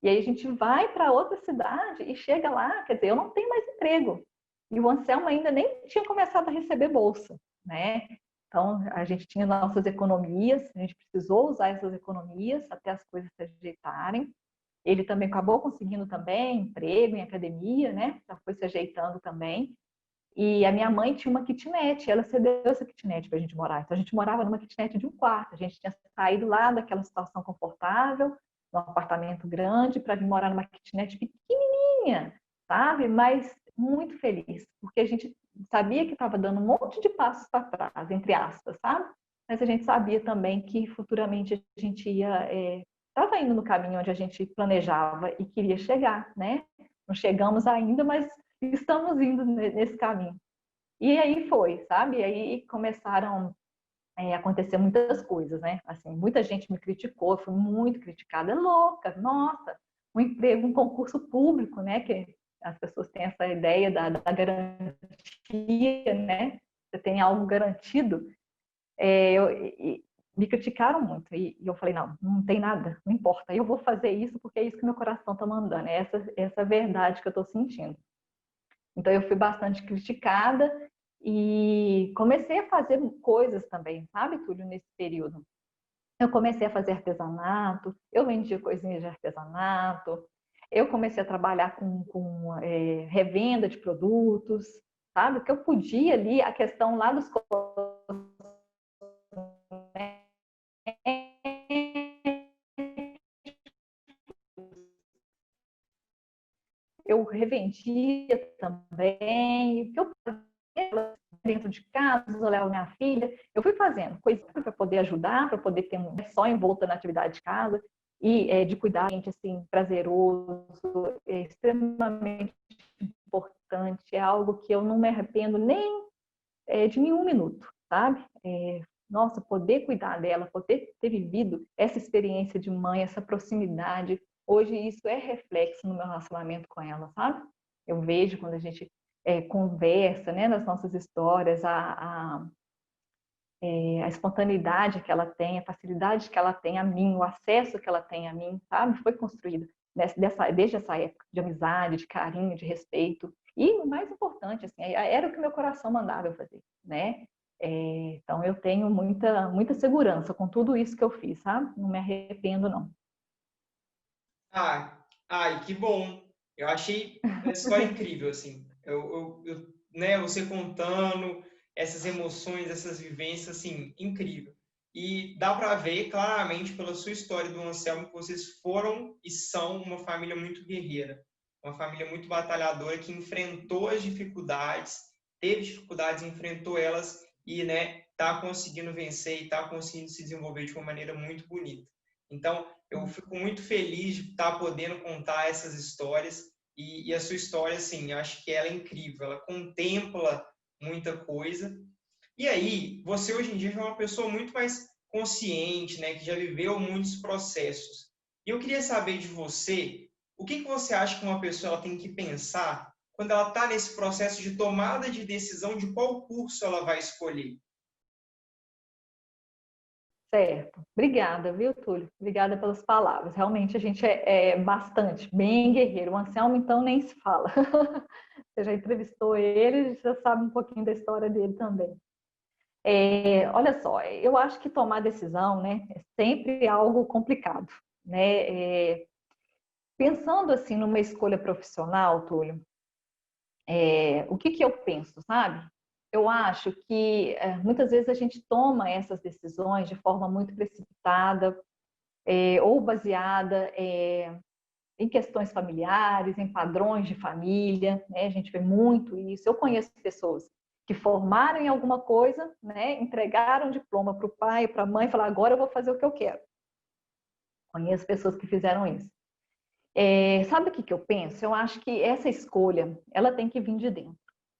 e aí a gente vai para outra cidade e chega lá, quer dizer, eu não tenho mais emprego. E o Anselmo ainda nem tinha começado a receber bolsa, né? Então, a gente tinha nossas economias, a gente precisou usar essas economias até as coisas se ajeitarem. Ele também acabou conseguindo também emprego em academia, né? Já foi se ajeitando também. E a minha mãe tinha uma kitnet, ela cedeu essa kitnet para a gente morar. Então, a gente morava numa kitnet de um quarto. A gente tinha saído lá daquela situação confortável, num apartamento grande, para vir morar numa kitnet pequenininha, sabe? Mas muito feliz, porque a gente sabia que estava dando um monte de passos para trás, entre aspas, sabe? Mas a gente sabia também que futuramente a gente estava indo no caminho onde a gente planejava e queria chegar, né? Não chegamos ainda, mas estamos indo nesse caminho. E aí foi, sabe? E aí começaram a acontecer muitas coisas, né? Assim, muita gente me criticou, eu fui muito criticada, louca, nossa, um emprego, um concurso público, né? Que as pessoas têm essa ideia da garantia, né? Você tem algo garantido. Me criticaram muito e eu falei, não tem nada, não importa, eu vou fazer isso porque é isso que meu coração está mandando, é essa verdade que eu estou sentindo. Então, eu fui bastante criticada e comecei a fazer coisas também, sabe, Túlio, nesse período. Eu comecei a fazer artesanato, eu vendia coisinhas de artesanato, eu comecei a trabalhar com revenda de produtos, sabe, o que eu podia ali, a questão lá dos eu revendia também, o que eu fazia dentro de casa, eu levava minha filha, eu fui fazendo coisas para poder ajudar, para poder ter um só envolta na atividade de casa e de cuidar, gente, assim, prazeroso, é extremamente importante, é algo que eu não me arrependo nem de nenhum minuto, sabe? Nossa, poder cuidar dela, poder ter vivido essa experiência de mãe, essa proximidade, hoje isso é reflexo no meu relacionamento com ela, sabe? Eu vejo quando a gente conversa, né, nas nossas histórias, a espontaneidade que ela tem, a facilidade que ela tem a mim, o acesso que ela tem a mim, sabe? Foi construído desde essa época de amizade, de carinho, de respeito. E o mais importante, assim, era o que meu coração mandava eu fazer, né? Então eu tenho muita segurança com tudo isso que eu fiz, sabe? Não me arrependo, não. Ah, ai, que bom. Eu achei a história incrível, assim. Né, você contando essas emoções, essas vivências, assim, incrível. E dá para ver claramente pela sua história do Anselmo que vocês foram e são uma família muito guerreira, uma família muito batalhadora que enfrentou as dificuldades, teve dificuldades, enfrentou elas e, né, tá conseguindo vencer e tá conseguindo se desenvolver de uma maneira muito bonita. Então, eu fico muito feliz de estar podendo contar essas histórias e a sua história, assim, eu acho que ela é incrível, ela contempla muita coisa. E aí, você hoje em dia já é uma pessoa muito mais consciente, né, que já viveu muitos processos. E eu queria saber de você, o que você acha que uma pessoa ela tem que pensar quando ela está nesse processo de tomada de decisão de qual curso ela vai escolher? Certo. Obrigada, viu, Túlio? Obrigada pelas palavras. Realmente a gente é bastante, bem guerreiro. O Anselmo, então, nem se fala. Você já entrevistou ele, já sabe um pouquinho da história dele também. Olha só, eu acho que tomar decisão, né, é sempre algo complicado, né? Pensando assim numa escolha profissional, Túlio, o que eu penso, sabe? Eu acho que muitas vezes a gente toma essas decisões de forma muito precipitada, ou baseada em questões familiares, em padrões de família, né? A gente vê muito isso. Eu conheço pessoas que formaram em alguma coisa, né? Entregaram o diploma para o pai, para a mãe, e falaram, agora eu vou fazer o que eu quero. Conheço pessoas que fizeram isso. Sabe o que eu penso? Eu acho que essa escolha, ela tem que vir de dentro,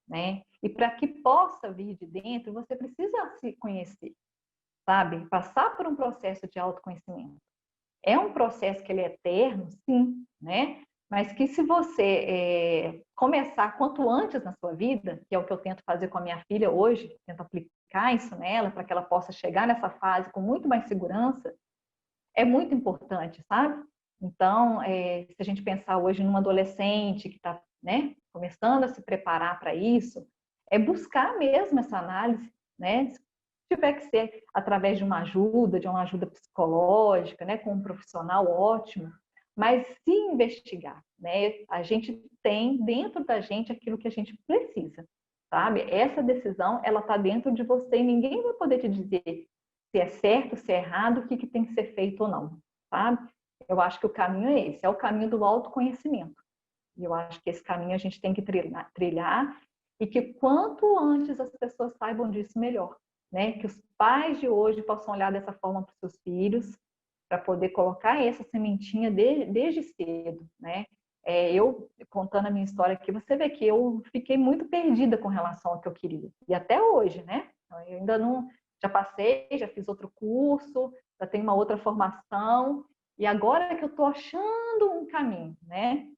né? E para que possa vir de dentro, você precisa se conhecer, sabe? Passar por um processo de autoconhecimento. É um processo que ele é eterno, sim, né? mas que se você começar quanto antes na sua vida, que é o que eu tento fazer com a minha filha hoje, tento aplicar isso nela para que ela possa chegar nessa fase com muito mais segurança, é muito importante, sabe? Então, se a gente pensar hoje numa adolescente que está, né, começando a se preparar para isso, é buscar mesmo essa análise, né? Se tiver que ser através de uma ajuda psicológica, né, com um profissional ótimo, mas se investigar, né? A gente tem dentro da gente aquilo que a gente precisa, sabe? Essa decisão, ela está dentro de você e ninguém vai poder te dizer se é certo, se é errado, o que tem que ser feito ou não, sabe? Eu acho que o caminho é esse, é o caminho do autoconhecimento. E eu acho que esse caminho a gente tem que trilhar e que quanto antes as pessoas saibam disso, melhor. Né? Que os pais de hoje possam olhar dessa forma para os seus filhos, para poder colocar essa sementinha desde cedo. Né? Eu, contando a minha história aqui, você vê que eu fiquei muito perdida com relação ao que eu queria. E até hoje, né? Eu ainda não... Já passei, já fiz outro curso, já tenho uma outra formação, e agora que eu estou achando um caminho, né?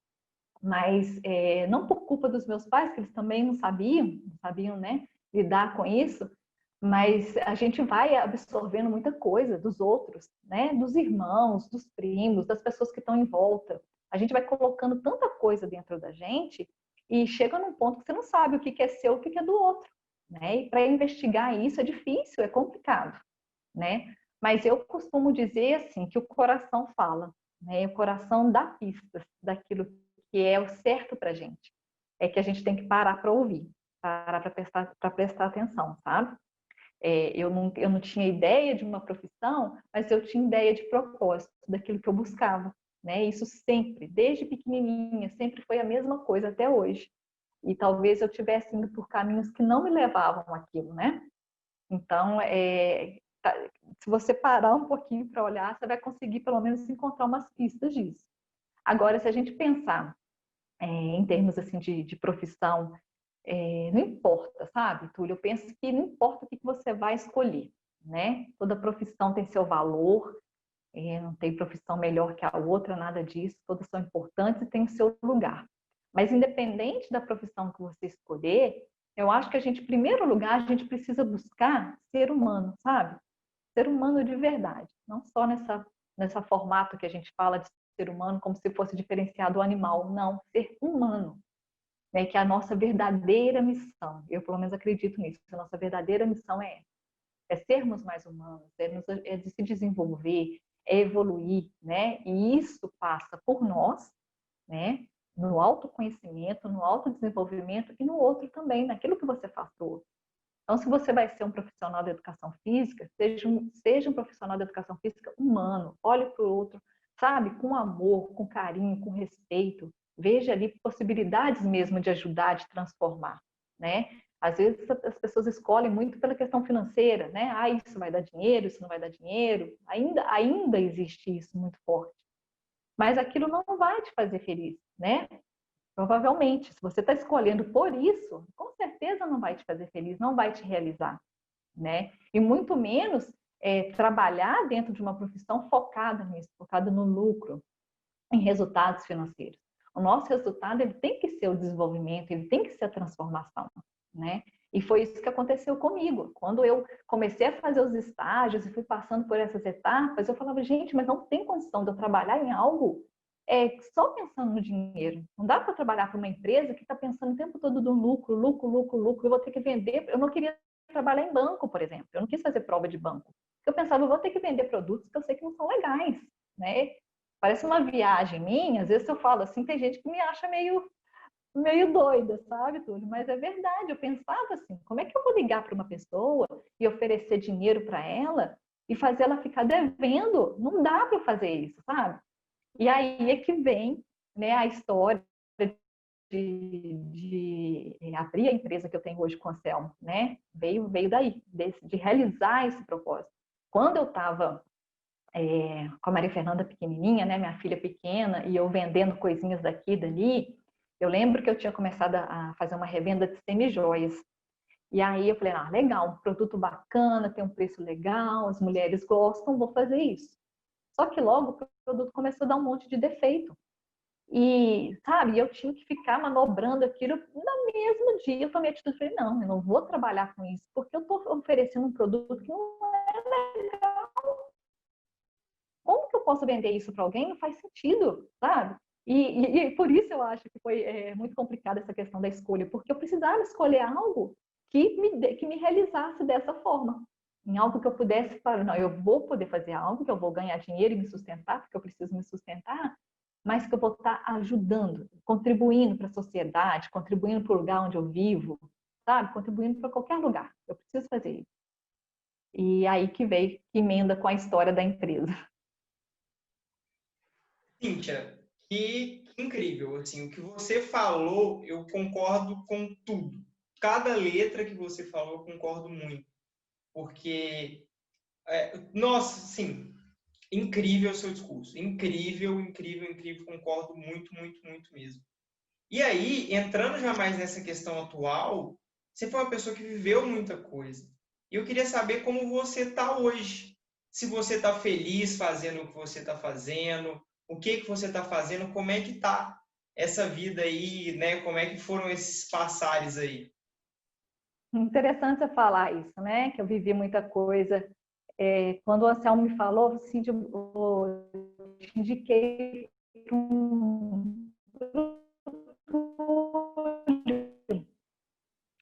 Mas não por culpa dos meus pais, que eles também não sabiam, né, lidar com isso, mas a gente vai absorvendo muita coisa dos outros, né, dos irmãos, dos primos, das pessoas que estão em volta. A gente vai colocando tanta coisa dentro da gente e chega num ponto que você não sabe o que é seu, o que é do outro, né? E para investigar isso é difícil, é complicado, né? Mas eu costumo dizer assim que o coração fala, né? O coração dá pistas daquilo que é o certo para a gente. É que a gente tem que parar para ouvir, parar para prestar atenção, sabe? Eu não tinha ideia de uma profissão, mas eu tinha ideia de propósito, daquilo que eu buscava. Né? Isso sempre, desde pequenininha, sempre foi a mesma coisa até hoje. E talvez eu tivesse indo por caminhos que não me levavam àquilo, né? Então, se você parar um pouquinho para olhar, você vai conseguir pelo menos encontrar umas pistas disso. Agora, se a gente pensar em termos assim de profissão, não importa, sabe, Túlio? Eu penso que não importa o que você vai escolher, né? Toda profissão tem seu valor, não tem profissão melhor que a outra, nada disso, todas são importantes e têm o seu lugar. Mas independente da profissão que você escolher, eu acho que em primeiro lugar, a gente precisa buscar ser humano, sabe? Ser humano de verdade, não só nessa formato que a gente fala de ser humano como se fosse diferenciado do animal, não, ser humano, né? Que é a nossa verdadeira missão. Eu pelo menos acredito nisso, que a nossa verdadeira missão é sermos mais humanos, é de se desenvolver, é evoluir, né? E isso passa por nós, né? No autoconhecimento, no autodesenvolvimento e no outro também, naquilo que você faz para o outro. Então, se você vai ser um profissional da educação física, seja um profissional da educação física humano, olhe para o outro, sabe, com amor, com carinho, com respeito, veja ali possibilidades mesmo de ajudar, de transformar, né? Às vezes as pessoas escolhem muito pela questão financeira, né? Ah, isso vai dar dinheiro, isso não vai dar dinheiro. Ainda existe isso muito forte. Mas aquilo não vai te fazer feliz, né? Provavelmente, se você está escolhendo por isso, com certeza não vai te fazer feliz, não vai te realizar, né? E muito menos trabalhar dentro de uma profissão focada nisso, focada no lucro, em resultados financeiros. O nosso resultado ele tem que ser o desenvolvimento, ele tem que ser a transformação, né? E foi isso que aconteceu comigo. Quando eu comecei a fazer os estágios e fui passando por essas etapas, eu falava, gente, mas não tem condição de eu trabalhar em algo só pensando no dinheiro. Não dá para trabalhar para uma empresa que está pensando o tempo todo no lucro, lucro, lucro, lucro. Eu vou ter que vender. Eu não queria trabalhar em banco, por exemplo. Eu não quis fazer prova de banco. Eu pensava, eu vou ter que vender produtos que eu sei que não são legais, né? Parece uma viagem minha. Às vezes eu falo assim, tem gente que me acha meio doida, sabe, Túlio? Mas é verdade. Eu pensava assim, como é que eu vou ligar para uma pessoa e oferecer dinheiro para ela e fazer ela ficar devendo? Não dá para fazer isso, sabe? E aí é que vem, né, a história de abrir a empresa que eu tenho hoje com a Anselmo, né? Veio daí, de realizar esse propósito. Quando eu estava com a Maria Fernanda pequenininha, né, minha filha pequena, e eu vendendo coisinhas daqui e dali, eu lembro que eu tinha começado a fazer uma revenda de semijoias. E aí eu falei, legal, um produto bacana, tem um preço legal, as mulheres gostam, vou fazer isso. Só que logo o produto começou a dar um monte de defeito. E, sabe, eu tinha que ficar manobrando aquilo no mesmo dia. Eu tomei a atitude e falei, não, eu não vou trabalhar com isso, porque eu estou oferecendo um produto que não é legal. Como que eu posso vender isso para alguém? Não faz sentido, sabe? E por isso eu acho que foi muito complicada essa questão da escolha, porque eu precisava escolher algo que me realizasse dessa forma. Em algo que eu pudesse falar, não, eu vou poder fazer algo, que eu vou ganhar dinheiro e me sustentar, porque eu preciso me sustentar, mas que eu vou estar ajudando, contribuindo para a sociedade, contribuindo para o lugar onde eu vivo, sabe? Contribuindo para qualquer lugar. Eu preciso fazer isso. E aí que veio, que emenda com a história da empresa. Cíntia, que incrível, assim, o que você falou, eu concordo com tudo. Cada letra que você falou, eu concordo muito. Porque, nossa, sim, incrível o seu discurso. Incrível, incrível, incrível. Concordo muito, muito, muito mesmo. E aí, entrando já mais nessa questão atual, você foi uma pessoa que viveu muita coisa. E eu queria saber como você está hoje. Se você está feliz fazendo o que você está fazendo, o que que você está fazendo, como é que está essa vida aí, né? Como é que foram esses passares aí? Interessante você falar isso, né? Que eu vivi muita coisa. Quando o Anselmo me falou, assim, eu te indiquei um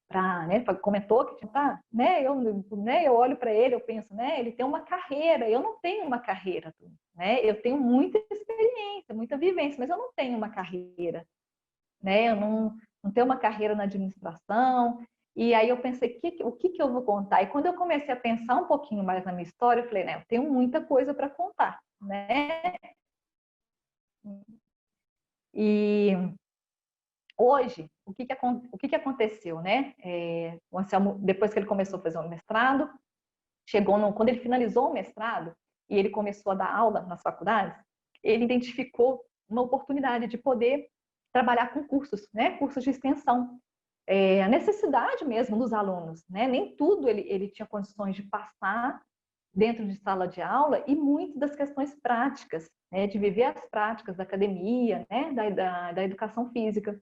para, né, comentou que tá, né, eu olho para ele, eu penso, né, ele tem uma carreira, eu não tenho uma carreira, né, eu tenho muita experiência, muita vivência, mas eu não tenho uma carreira, né, eu não tenho uma carreira na administração. E aí eu pensei, o que eu vou contar? E quando eu comecei a pensar um pouquinho mais na minha história, eu falei, né, eu tenho muita coisa para contar, né? E hoje, o que aconteceu, né? O Anselmo, depois que ele começou a fazer o mestrado, quando ele finalizou o mestrado e ele começou a dar aula nas faculdades, ele identificou uma oportunidade de poder trabalhar com cursos, né? Cursos de extensão. A necessidade mesmo dos alunos, né? Nem tudo ele tinha condições de passar dentro de sala de aula e muitas das questões práticas, né? De viver as práticas da academia, né? Da educação física.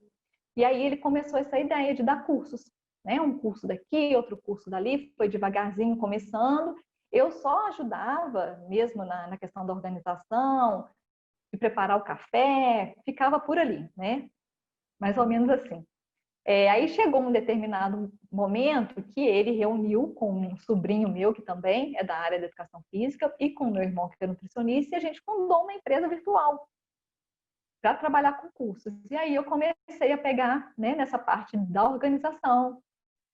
E aí ele começou essa ideia de dar cursos, né? Um curso daqui, outro curso dali, foi devagarzinho começando. Eu só ajudava mesmo na questão da organização, de preparar o café, ficava por ali, né? Mais ou menos assim. Aí chegou um determinado momento que ele reuniu com um sobrinho meu, que também é da área da educação física, e com o meu irmão, que é nutricionista, e a gente fundou uma empresa virtual para trabalhar com cursos. E aí eu comecei a pegar, né, nessa parte da organização.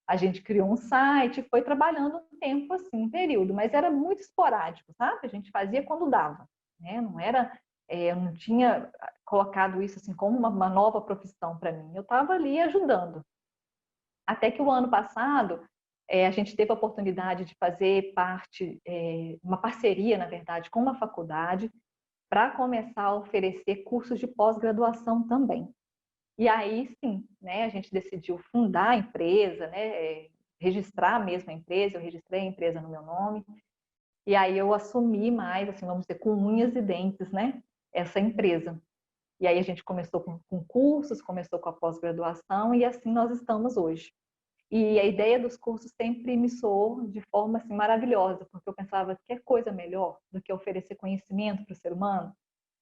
A gente criou um site, foi trabalhando um tempo assim, um período, mas era muito esporádico, sabe? A gente fazia quando dava, né? Não era, eu não tinha colocado isso assim como uma nova profissão para mim. Eu estava ali ajudando. Até que o ano passado a gente teve a oportunidade de fazer parte, uma parceria, na verdade, com uma faculdade para começar a oferecer cursos de pós-graduação também. E aí, sim, né, a gente decidiu fundar a empresa, né, registrar mesmo a empresa, eu registrei a empresa no meu nome, e aí eu assumi mais, assim, vamos dizer, com unhas e dentes, né, essa empresa. E aí a gente começou com cursos, começou com a pós-graduação, e assim nós estamos hoje. E a ideia dos cursos sempre me soou de forma assim, maravilhosa, porque eu pensava que é coisa melhor do que oferecer conhecimento para o ser humano,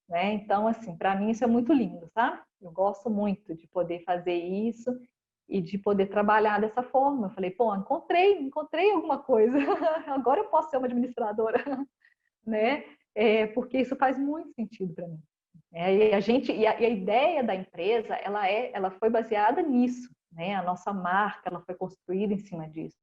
né? Então, assim, para mim isso é muito lindo, sabe? Eu gosto muito de poder fazer isso e de poder trabalhar dessa forma. Eu falei, pô, encontrei alguma coisa. Agora eu posso ser uma administradora, né? Porque isso faz muito sentido para mim. E a ideia da empresa, ela foi baseada nisso, né? A nossa marca, ela foi construída em cima disso,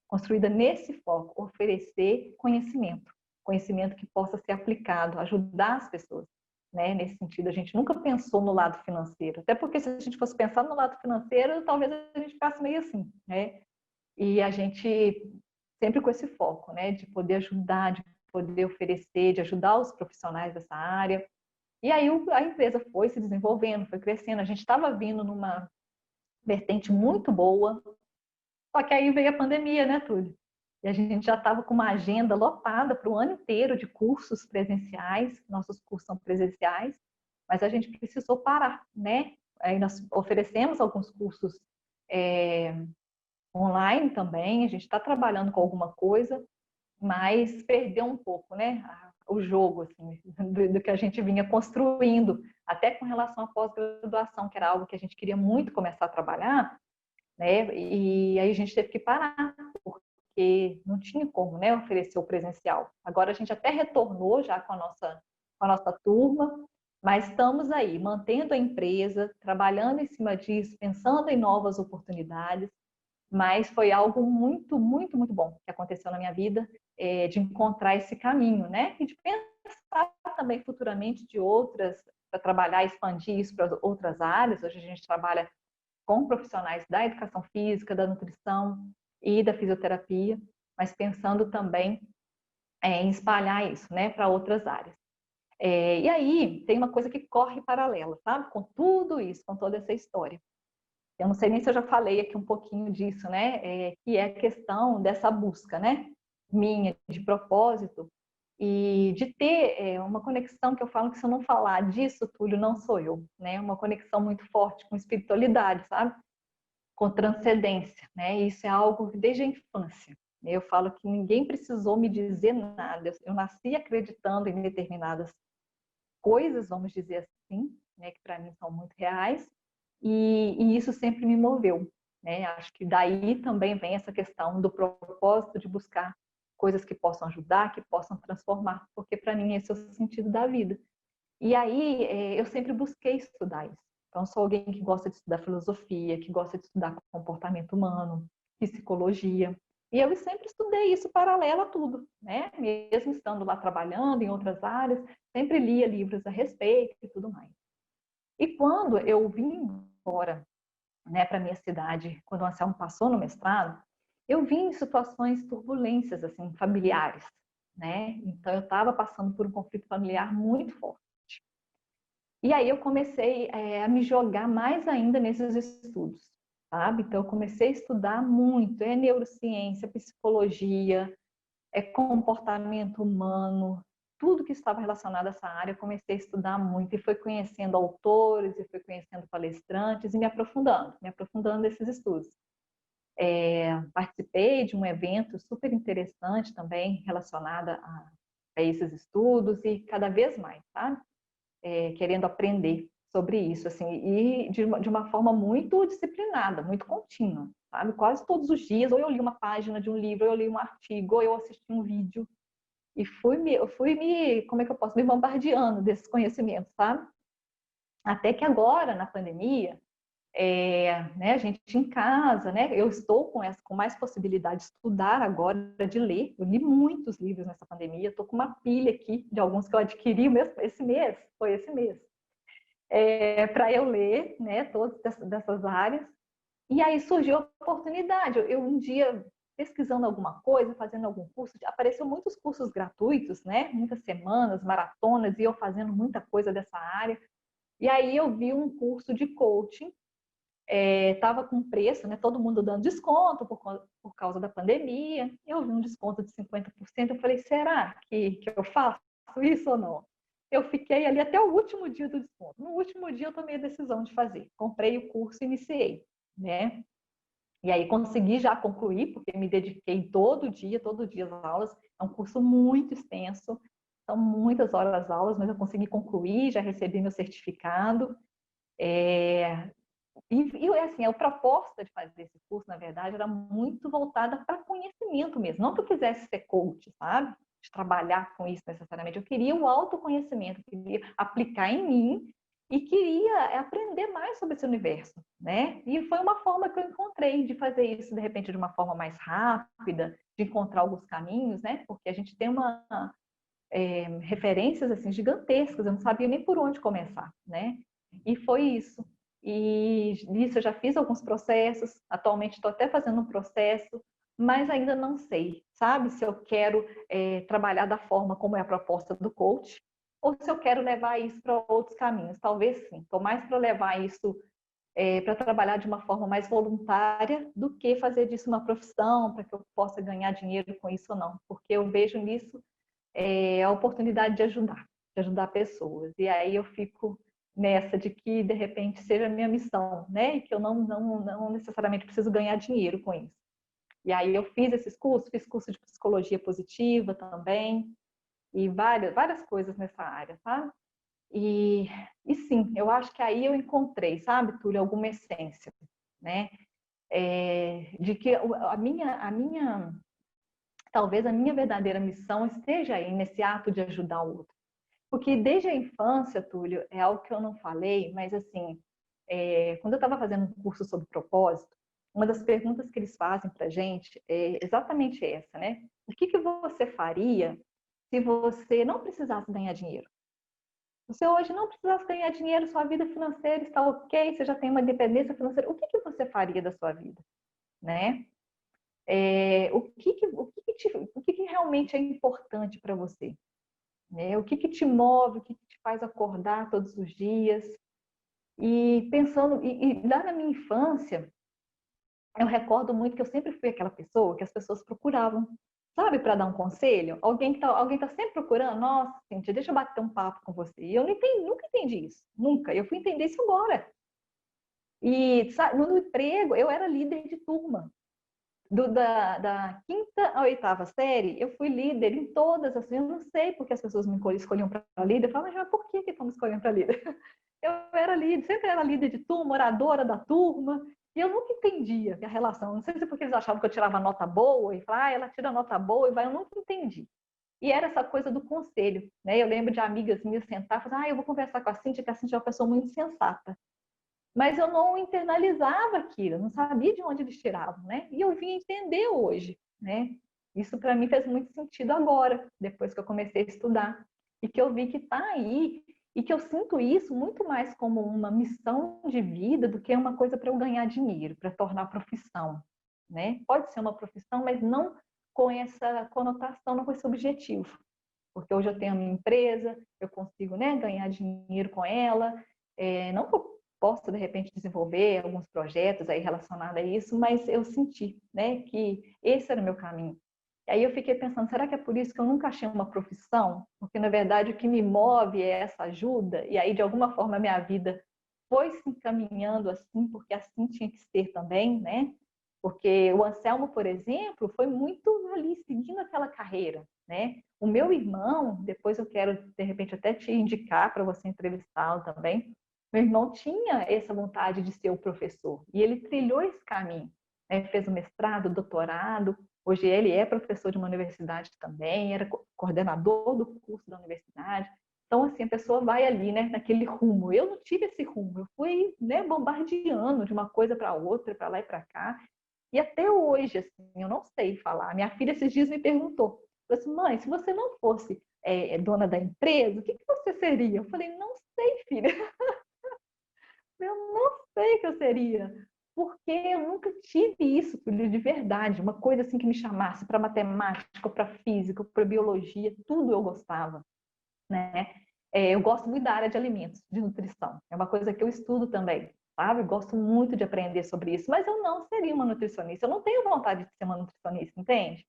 construída nesse foco, oferecer conhecimento, conhecimento que possa ser aplicado, ajudar as pessoas, né? Nesse sentido, a gente nunca pensou no lado financeiro, até porque se a gente fosse pensar no lado financeiro, talvez a gente ficasse meio assim, né? E a gente sempre com esse foco, né? De poder ajudar, de poder oferecer, de ajudar os profissionais dessa área. E aí a empresa foi se desenvolvendo, foi crescendo. A gente estava vindo numa vertente muito boa, só que aí veio a pandemia, né, Túlio? E a gente já estava com uma agenda lotada para o ano inteiro de cursos presenciais, nossos cursos são presenciais, mas a gente precisou parar, né? Aí nós oferecemos alguns cursos online também, a gente está trabalhando com alguma coisa, mas perdeu um pouco, né? O jogo, assim, do que a gente vinha construindo, até com relação à pós-graduação, que era algo que a gente queria muito começar a trabalhar, né? E aí a gente teve que parar, porque não tinha como, né, oferecer o presencial. Agora a gente até retornou já com a nossa turma, mas estamos aí, mantendo a empresa, trabalhando em cima disso, pensando em novas oportunidades, mas foi algo muito, muito, muito bom que aconteceu na minha vida, de encontrar esse caminho, né? E de pensar também futuramente de outras, para trabalhar, expandir isso para outras áreas. Hoje a gente trabalha com profissionais da educação física, da nutrição e da fisioterapia, mas pensando também em espalhar isso, né, para outras áreas. E aí tem uma coisa que corre paralela, sabe? Com tudo isso, com toda essa história. Eu não sei nem se eu já falei aqui um pouquinho disso, né? Que é a questão dessa busca, né? Minha, de propósito, e de ter uma conexão que eu falo que se eu não falar disso, Túlio, não sou eu, né? Uma conexão muito forte com espiritualidade, sabe? Com transcendência, né? Isso é algo desde a infância. Eu falo que ninguém precisou me dizer nada. Eu nasci acreditando em determinadas coisas, vamos dizer assim, né? Que para mim são muito reais. E isso sempre me moveu, né? Acho que daí também vem essa questão do propósito de buscar coisas que possam ajudar, que possam transformar, porque para mim esse é o sentido da vida. E aí eu sempre busquei estudar isso. Então, sou alguém que gosta de estudar filosofia, que gosta de estudar comportamento humano, psicologia. E eu sempre estudei isso paralelo a tudo, né? Mesmo estando lá trabalhando em outras áreas, sempre lia livros a respeito e tudo mais. E quando eu vim embora, né, para minha cidade, quando o Anselmo passou no mestrado, eu vim em situações turbulências assim familiares, né? Então eu estava passando por um conflito familiar muito forte. E aí eu comecei a me jogar mais ainda nesses estudos, sabe? Então eu comecei a estudar muito, neurociência, psicologia, comportamento humano, tudo que estava relacionado a essa área, eu comecei a estudar muito e fui conhecendo autores, e fui conhecendo palestrantes e me aprofundando nesses estudos. Participei de um evento super interessante também relacionado a esses estudos e cada vez mais, sabe? Querendo aprender sobre isso, assim, e de uma forma muito disciplinada, muito contínua, sabe? Quase todos os dias, ou eu li uma página de um livro, ou eu li um artigo, ou eu assisti um vídeo, e eu fui me, como é que eu posso, me bombardeando desses conhecimentos, sabe? Até que agora, na pandemia, né, a gente em casa, né, eu estou com mais possibilidade de estudar agora, de ler. Eu li muitos livros nessa pandemia, estou com uma pilha aqui de alguns que eu adquiri mesmo esse mês, foi esse mês, para eu ler, né, todas dessas áreas. E aí surgiu a oportunidade. Eu um dia pesquisando alguma coisa, fazendo algum curso, apareceu muitos cursos gratuitos, né? Muitas semanas, maratonas, e eu fazendo muita coisa dessa área. E aí eu vi um curso de coaching, estava com preço, né? Todo mundo dando desconto por causa da pandemia. Eu vi um desconto de 50%. Eu falei, será que eu faço isso ou não? Eu fiquei ali até o último dia do desconto. No último dia eu tomei a decisão de fazer. Comprei o curso e iniciei, né? E aí consegui já concluir, porque me dediquei todo dia às aulas. É um curso muito extenso, são muitas horas aulas, mas eu consegui concluir, já recebi meu certificado. E assim, a proposta de fazer esse curso, na verdade, era muito voltada para conhecimento mesmo. Não que eu quisesse ser coach, sabe? De trabalhar com isso necessariamente. Eu queria o autoconhecimento, eu queria aplicar em mim e queria aprender mais sobre esse universo, né? E foi uma forma que eu encontrei de fazer isso, de repente, de uma forma mais rápida, de encontrar alguns caminhos, né? Porque a gente tem referências assim gigantescas, eu não sabia nem por onde começar, né? E foi isso. E nisso eu já fiz alguns processos, atualmente estou até fazendo um processo, mas ainda não sei, sabe? Se eu quero trabalhar da forma como é a proposta do coach, ou se eu quero levar isso para outros caminhos. Talvez sim, estou mais para levar isso para trabalhar de uma forma mais voluntária do que fazer disso uma profissão, para que eu possa ganhar dinheiro com isso ou não, porque eu vejo nisso a oportunidade de ajudar pessoas. E aí eu fico nessa de que, de repente, seja a minha missão, né? E que eu não necessariamente preciso ganhar dinheiro com isso. E aí eu fiz esses cursos, fiz curso de psicologia positiva também, e várias coisas nessa área, sabe? E sim, eu acho que aí eu encontrei, sabe, Túlio, alguma essência, né? De que talvez a minha verdadeira missão esteja aí nesse ato de ajudar o outro. Porque desde a infância, Túlio, é algo que eu não falei, mas assim, quando eu estava fazendo um curso sobre propósito, uma das perguntas que eles fazem para a gente é exatamente essa, né? O que você faria se você não precisasse ganhar dinheiro? Você hoje não precisasse ganhar dinheiro, sua vida financeira está ok, você já tem uma independência financeira. O que você faria da sua vida, né? O que realmente é importante para você? Né? O que te move, o que te faz acordar todos os dias? E pensando, e lá na minha infância, eu recordo muito que eu sempre fui aquela pessoa que as pessoas procuravam, sabe, para dar um conselho. Alguém tá sempre procurando, nossa, Cíntia, deixa eu bater um papo com você. E eu nunca entendi isso, nunca. Eu fui entender isso agora. E sabe, no emprego, eu era líder de turma. Da quinta à oitava série, eu fui líder em todas, assim, eu não sei porque as pessoas me escolhiam para líder. Eu falava, mas por que estão me escolhendo para líder? Eu era líder, sempre era líder de turma, oradora da turma, e eu nunca entendia a relação. Não sei se é porque eles achavam que eu tirava nota boa, e falavam, ela tira nota boa, e vai, eu nunca entendi. E era essa coisa do conselho, né? Eu lembro de amigas minhas sentar e falar, eu vou conversar com a Cíntia, que a Cíntia é uma pessoa muito sensata. Mas eu não internalizava aquilo, não sabia de onde eles tiravam, né? E eu vim entender hoje, né? Isso para mim fez muito sentido agora, depois que eu comecei a estudar. E que eu vi que está aí, e que eu sinto isso muito mais como uma missão de vida do que uma coisa para eu ganhar dinheiro, para tornar profissão, né? Pode ser uma profissão, mas não com essa conotação, não com esse objetivo. Porque hoje eu tenho a minha empresa, eu consigo, né, ganhar dinheiro com ela, não que eu possa, de repente, desenvolver alguns projetos aí relacionados a isso, mas eu senti, né, que esse era o meu caminho. E aí eu fiquei pensando, será que é por isso que eu nunca achei uma profissão? Porque, na verdade, o que me move é essa ajuda, e aí, de alguma forma, a minha vida foi se encaminhando assim, porque assim tinha que ser também, né? Porque o Anselmo, por exemplo, foi muito ali seguindo aquela carreira, né? O meu irmão, depois eu quero, de repente, até te indicar para você entrevistá-lo também. Meu irmão tinha essa vontade de ser o professor e ele trilhou esse caminho, né? Fez o mestrado, doutorado. Hoje ele é professor de uma universidade também, era coordenador do curso da universidade. Então, assim, a pessoa vai ali, né, naquele rumo. Eu não tive esse rumo, eu fui, né, bombardeando de uma coisa para outra, para lá e para cá. E até hoje, assim, eu não sei falar. Minha filha esses dias me perguntou, falou assim, mãe, se você não fosse dona da empresa, o que você seria? Eu falei, não sei, filha. Eu não sei o que eu seria. Porque eu nunca tive isso, filho, de verdade. Uma coisa assim que me chamasse para matemática, para física, para biologia, tudo eu gostava, né? Eu gosto muito da área de alimentos, de nutrição. É uma coisa que eu estudo também, sabe? Gosto muito de aprender sobre isso, mas eu não seria uma nutricionista. Eu não tenho vontade de ser uma nutricionista, entende?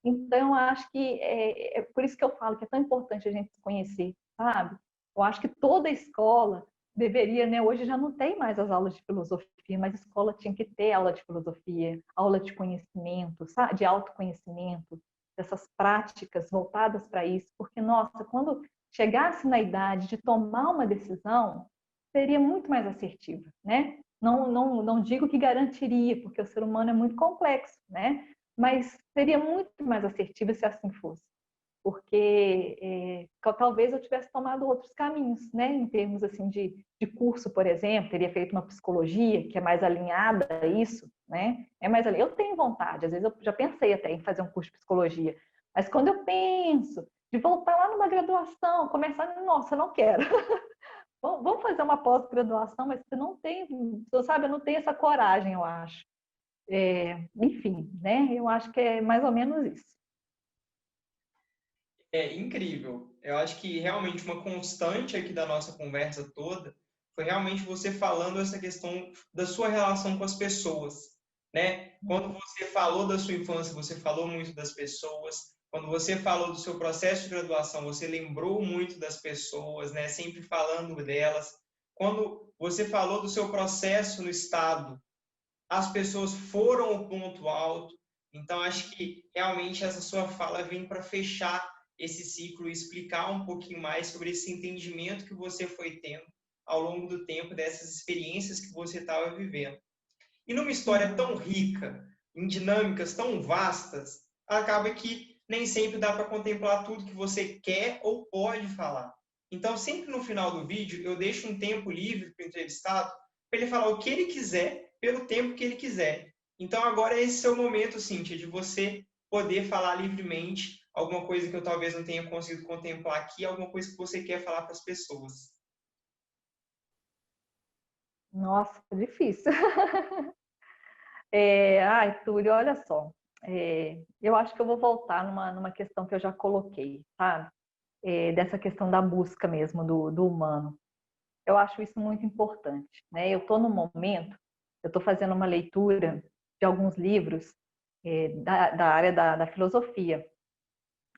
Então, eu acho que é por isso que eu falo que é tão importante a gente se conhecer, sabe? Eu acho que toda escola deveria, né? Hoje já não tem mais as aulas de filosofia, mas a escola tinha que ter aula de filosofia, aula de conhecimento, sabe? De autoconhecimento, dessas práticas voltadas para isso, porque, nossa, quando chegasse na idade de tomar uma decisão, seria muito mais assertiva, né? Não digo que garantiria, porque o ser humano é muito complexo, né? Mas seria muito mais assertiva se assim fosse, porque talvez eu tivesse tomado outros caminhos, né? Em termos assim de curso, por exemplo, teria feito uma psicologia que é mais alinhada a isso, né? Eu tenho vontade, às vezes eu já pensei até em fazer um curso de psicologia, mas quando eu penso de voltar lá numa graduação, começar, nossa, não quero. Vamos fazer uma pós-graduação, mas você não tem, você sabe, eu não tenho essa coragem, eu acho. Enfim, né? Eu acho que é mais ou menos isso. É incrível. Eu acho que realmente uma constante aqui da nossa conversa toda foi realmente você falando essa questão da sua relação com as pessoas, né? Quando você falou da sua infância, você falou muito das pessoas. Quando você falou do seu processo de graduação, você lembrou muito das pessoas, né? Sempre falando delas. Quando você falou do seu processo no Estado, as pessoas foram o ponto alto. Então, acho que realmente essa sua fala vem para fechar esse ciclo e explicar um pouquinho mais sobre esse entendimento que você foi tendo ao longo do tempo, dessas experiências que você estava vivendo. E numa história tão rica, em dinâmicas tão vastas, acaba que nem sempre dá para contemplar tudo que você quer ou pode falar. Então, sempre no final do vídeo, eu deixo um tempo livre para o entrevistado, para ele falar o que ele quiser, pelo tempo que ele quiser. Então, agora é esse seu momento, Cíntia, de você poder falar livremente alguma coisa que eu talvez não tenha conseguido contemplar aqui, alguma coisa que você quer falar para as pessoas. Nossa, difícil. Ai, Túlio, olha só. Eu acho que eu vou voltar numa questão que eu já coloquei, sabe? Dessa questão da busca mesmo do humano. Eu acho isso muito importante, né? Eu estou no momento, eu estou fazendo uma leitura de alguns livros da área da filosofia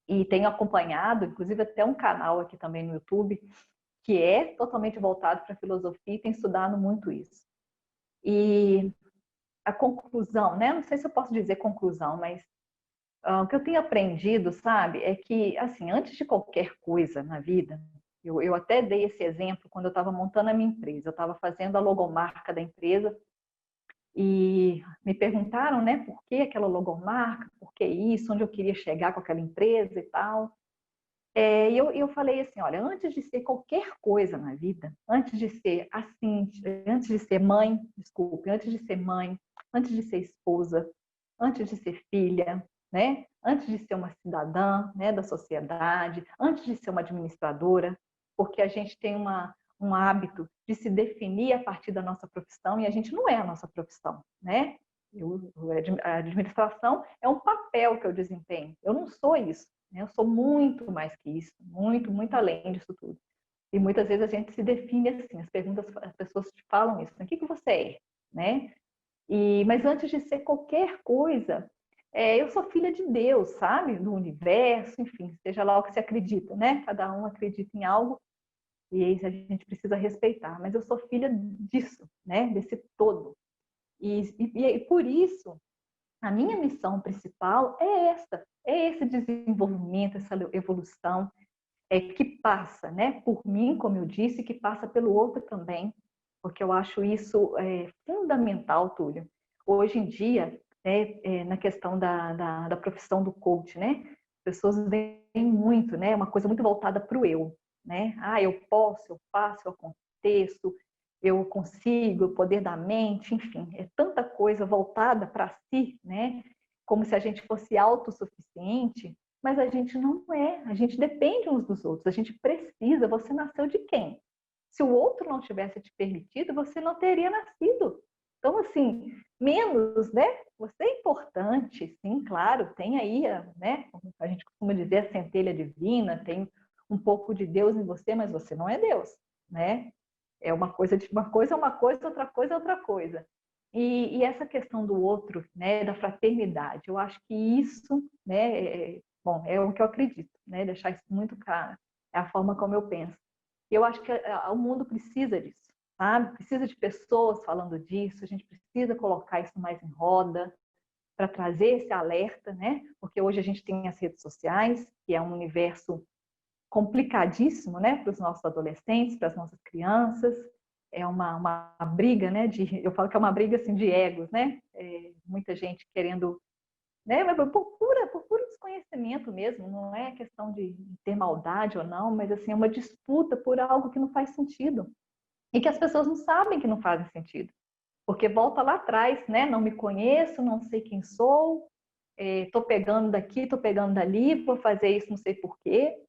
e tenho acompanhado, inclusive até um canal aqui também no YouTube que é totalmente voltado para a filosofia e tem estudado muito isso. E a conclusão, né? Não sei se eu posso dizer conclusão, mas o que eu tenho aprendido, sabe, é que, assim, antes de qualquer coisa na vida, eu até dei esse exemplo quando eu estava montando a minha empresa. Eu estava fazendo a logomarca da empresa e me perguntaram, né, por que aquela logomarca, por que isso, onde eu queria chegar com aquela empresa e tal. E eu falei assim, olha, antes de ser qualquer coisa na vida, antes de ser assim, antes de ser mãe, desculpe, antes de ser mãe, antes de ser esposa, antes de ser filha, né? Antes de ser uma cidadã, né, da sociedade, antes de ser uma administradora, porque a gente tem um hábito de se definir a partir da nossa profissão e a gente não é a nossa profissão, né? A administração é um papel que eu desempenho, eu não sou isso. Eu sou muito mais que isso, muito, muito além disso tudo. E muitas vezes a gente se define assim, as pessoas te falam isso, o que você é, né? Mas antes de ser qualquer coisa, eu sou filha de Deus, sabe? Do universo, enfim, seja lá o que se acredita, né? Cada um acredita em algo e a gente precisa respeitar. Mas eu sou filha disso, né? Desse todo. E por isso a minha missão principal é esse desenvolvimento, essa evolução, que passa, né, por mim, como eu disse, que passa pelo outro também, porque eu acho isso fundamental, Túlio. Hoje em dia, na questão da profissão do coach, né, as pessoas veem muito, né, uma coisa muito voltada para o eu, né, eu posso, eu faço, eu aconteço, eu consigo, o poder da mente, enfim, é tanta coisa voltada para si, né? Como se a gente fosse autossuficiente, mas a gente não é, a gente depende uns dos outros, a gente precisa, você nasceu de quem? Se o outro não tivesse te permitido, você não teria nascido. Então, assim, menos, né? Você é importante, sim, claro, tem aí, né? A gente costuma dizer a centelha divina, tem um pouco de Deus em você, mas você não é Deus, né? É uma coisa, é uma coisa, outra coisa é outra coisa. E essa questão do outro, né, da fraternidade, eu acho que isso, né, bom, é o que eu acredito, né, deixar isso muito claro, é a forma como eu penso. Eu acho que o mundo precisa disso, sabe? Precisa de pessoas falando disso, a gente precisa colocar isso mais em roda para trazer esse alerta, né? Porque hoje a gente tem as redes sociais, que é um universo complicadíssimo, né, para os nossos adolescentes, para as nossas crianças. É uma briga, né, eu falo que é uma briga assim de egos, né? Muita gente querendo, né, por puro desconhecimento mesmo, não é questão de ter maldade ou não, mas assim é uma disputa por algo que não faz sentido e que as pessoas não sabem que não fazem sentido, porque volta lá atrás, né? Não me conheço, não sei quem sou, estou pegando daqui, estou pegando dali, vou fazer isso, não sei por quê.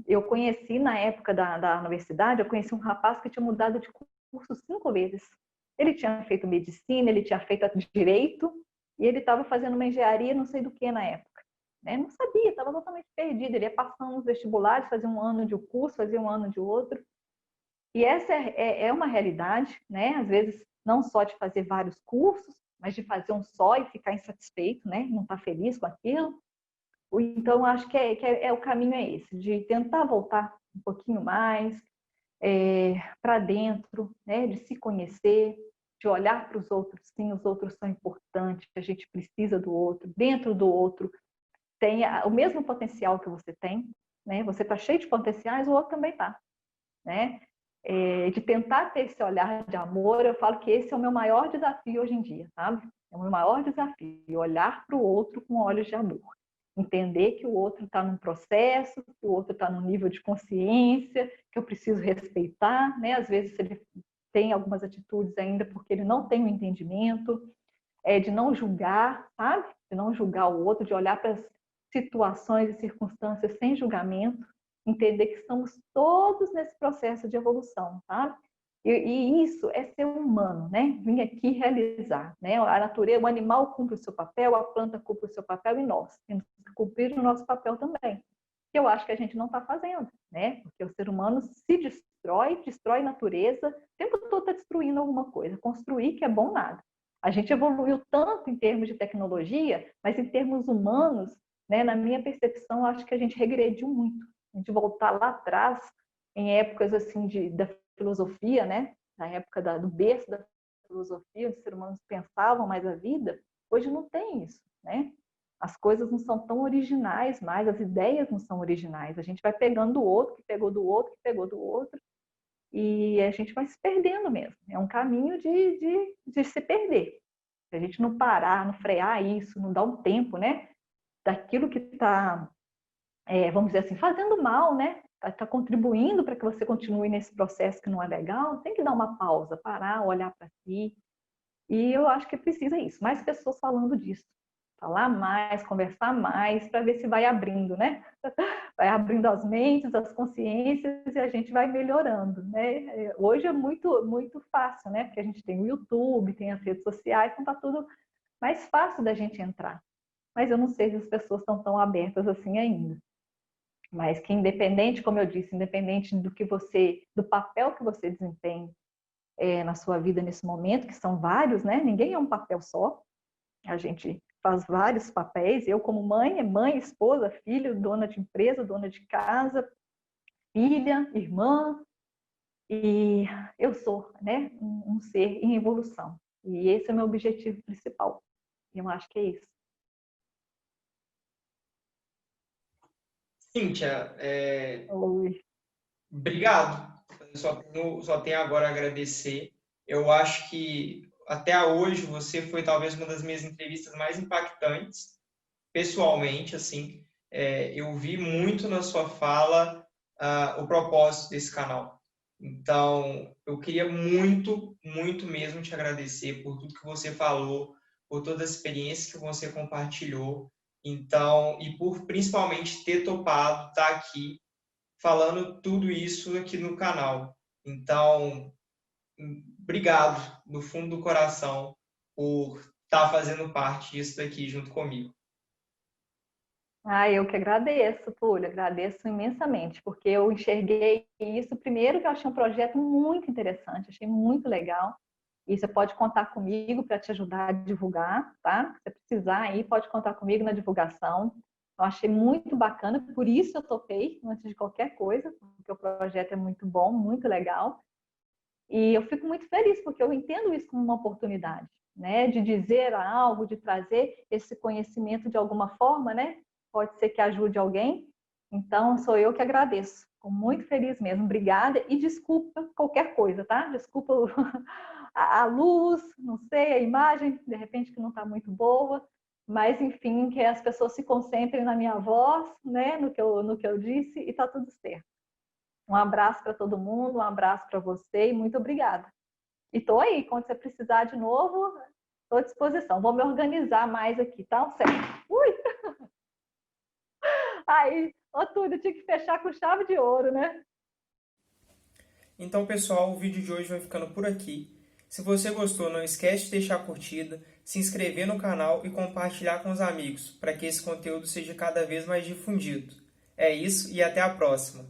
Eu conheci, na época da universidade, eu conheci um rapaz que tinha mudado de curso 5 vezes. Ele tinha feito medicina, ele tinha feito direito, e ele estava fazendo uma engenharia, não sei do que na época. Né? Não sabia, estava totalmente perdido. Ele ia passando nos vestibulares, fazia um ano de um curso, fazia um ano de outro. E essa é uma realidade, né? Às vezes, não só de fazer vários cursos, mas de fazer um só e ficar insatisfeito, né? Não estar feliz com aquilo. Então, acho que o caminho é esse, de tentar voltar um pouquinho mais para dentro, né? De se conhecer, de olhar para os outros, sim, os outros são importantes, a gente precisa do outro, dentro do outro tem o mesmo potencial que você tem, né? Você está cheio de potenciais, o outro também está, né? De tentar ter esse olhar de amor, eu falo que esse é o meu maior desafio hoje em dia, sabe? É o meu maior desafio, olhar para o outro com olhos de amor. Entender que o outro está num processo, que o outro está num nível de consciência, que eu preciso respeitar, né? Às vezes ele tem algumas atitudes ainda porque ele não tem o entendimento, de não julgar, sabe? De não julgar o outro, de olhar para as situações e circunstâncias sem julgamento, entender que estamos todos nesse processo de evolução, tá? E isso é ser humano, né? Vim aqui realizar, né? A natureza, o animal cumpre o seu papel, a planta cumpre o seu papel e nós temos que cumprir o nosso papel também. Que eu acho que a gente não está fazendo, né? Porque o ser humano se destrói a natureza, o tempo todo está destruindo alguma coisa. Construir que é bom nada. A gente evoluiu tanto em termos de tecnologia, mas em termos humanos, né, na minha percepção, acho que a gente regrediu muito. A gente voltar lá atrás, em épocas assim da filosofia, né, na época do berço da filosofia, onde os seres humanos pensavam mais a vida, hoje não tem isso, né? As coisas não são tão originais mais, as ideias não são originais. A gente vai pegando do outro, que pegou do outro, que pegou do outro, e a gente vai se perdendo mesmo. É um caminho de se perder. Se a gente não parar, não frear isso, não dar um tempo, né? Daquilo que está, vamos dizer assim, fazendo mal, né? Está contribuindo para que você continue nesse processo que não é legal, tem que dar uma pausa, parar, olhar para si. E eu acho que precisa isso, mais pessoas falando disso. Falar mais, conversar mais, para ver se vai abrindo, né? Vai abrindo as mentes, as consciências e a gente vai melhorando, né? Hoje é muito, muito fácil, né? Porque a gente tem o YouTube, tem as redes sociais, então tá tudo mais fácil da gente entrar. Mas eu não sei se as pessoas estão tão abertas assim ainda. Mas que independente, como eu disse, independente do papel que você desempenha na sua vida nesse momento, que são vários, né? Ninguém é um papel só. A gente faz vários papéis. Eu como mãe, esposa, filho, dona de empresa, dona de casa, filha, irmã. E eu sou, né? Um ser em evolução. E esse é o meu objetivo principal. Eu acho que é isso. Cíntia, Oi. obrigado. Eu só tenho agora a agradecer. Eu acho que até hoje você foi talvez uma das minhas entrevistas mais impactantes, pessoalmente, assim. Eu vi muito na sua fala o propósito desse canal. Então, eu queria muito, muito mesmo te agradecer por tudo que você falou, por toda a experiência que você compartilhou. Então, e por principalmente ter topado estar aqui falando tudo isso aqui no canal. Então, obrigado do fundo do coração por estar fazendo parte disso daqui junto comigo. Eu que agradeço, Túlio, agradeço imensamente, porque eu enxerguei isso, primeiro que eu achei um projeto muito interessante, achei muito legal, e você pode contar comigo para te ajudar a divulgar, tá? Se você precisar aí, pode contar comigo na divulgação. Eu achei muito bacana, por isso eu topei, antes de qualquer coisa, porque o projeto é muito bom, muito legal, e eu fico muito feliz, porque eu entendo isso como uma oportunidade, né? De dizer algo, de trazer esse conhecimento de alguma forma, né? Pode ser que ajude alguém. Então, sou eu que agradeço. Fico muito feliz mesmo. Obrigada e desculpa qualquer coisa, tá? Desculpa a luz, não sei, a imagem, de repente que não está muito boa, mas enfim, que as pessoas se concentrem na minha voz, né? No que eu disse e tá tudo certo. Um abraço para todo mundo, um abraço para você e muito obrigada. E estou aí, quando você precisar de novo, estou à disposição. Vou me organizar mais aqui, tá? Certo. Ui! Aí, ô Túlio, tinha que fechar com chave de ouro, né? Então, pessoal, o vídeo de hoje vai ficando por aqui. Se você gostou, não esquece de deixar a curtida, se inscrever no canal e compartilhar com os amigos, para que esse conteúdo seja cada vez mais difundido. É isso e até a próxima!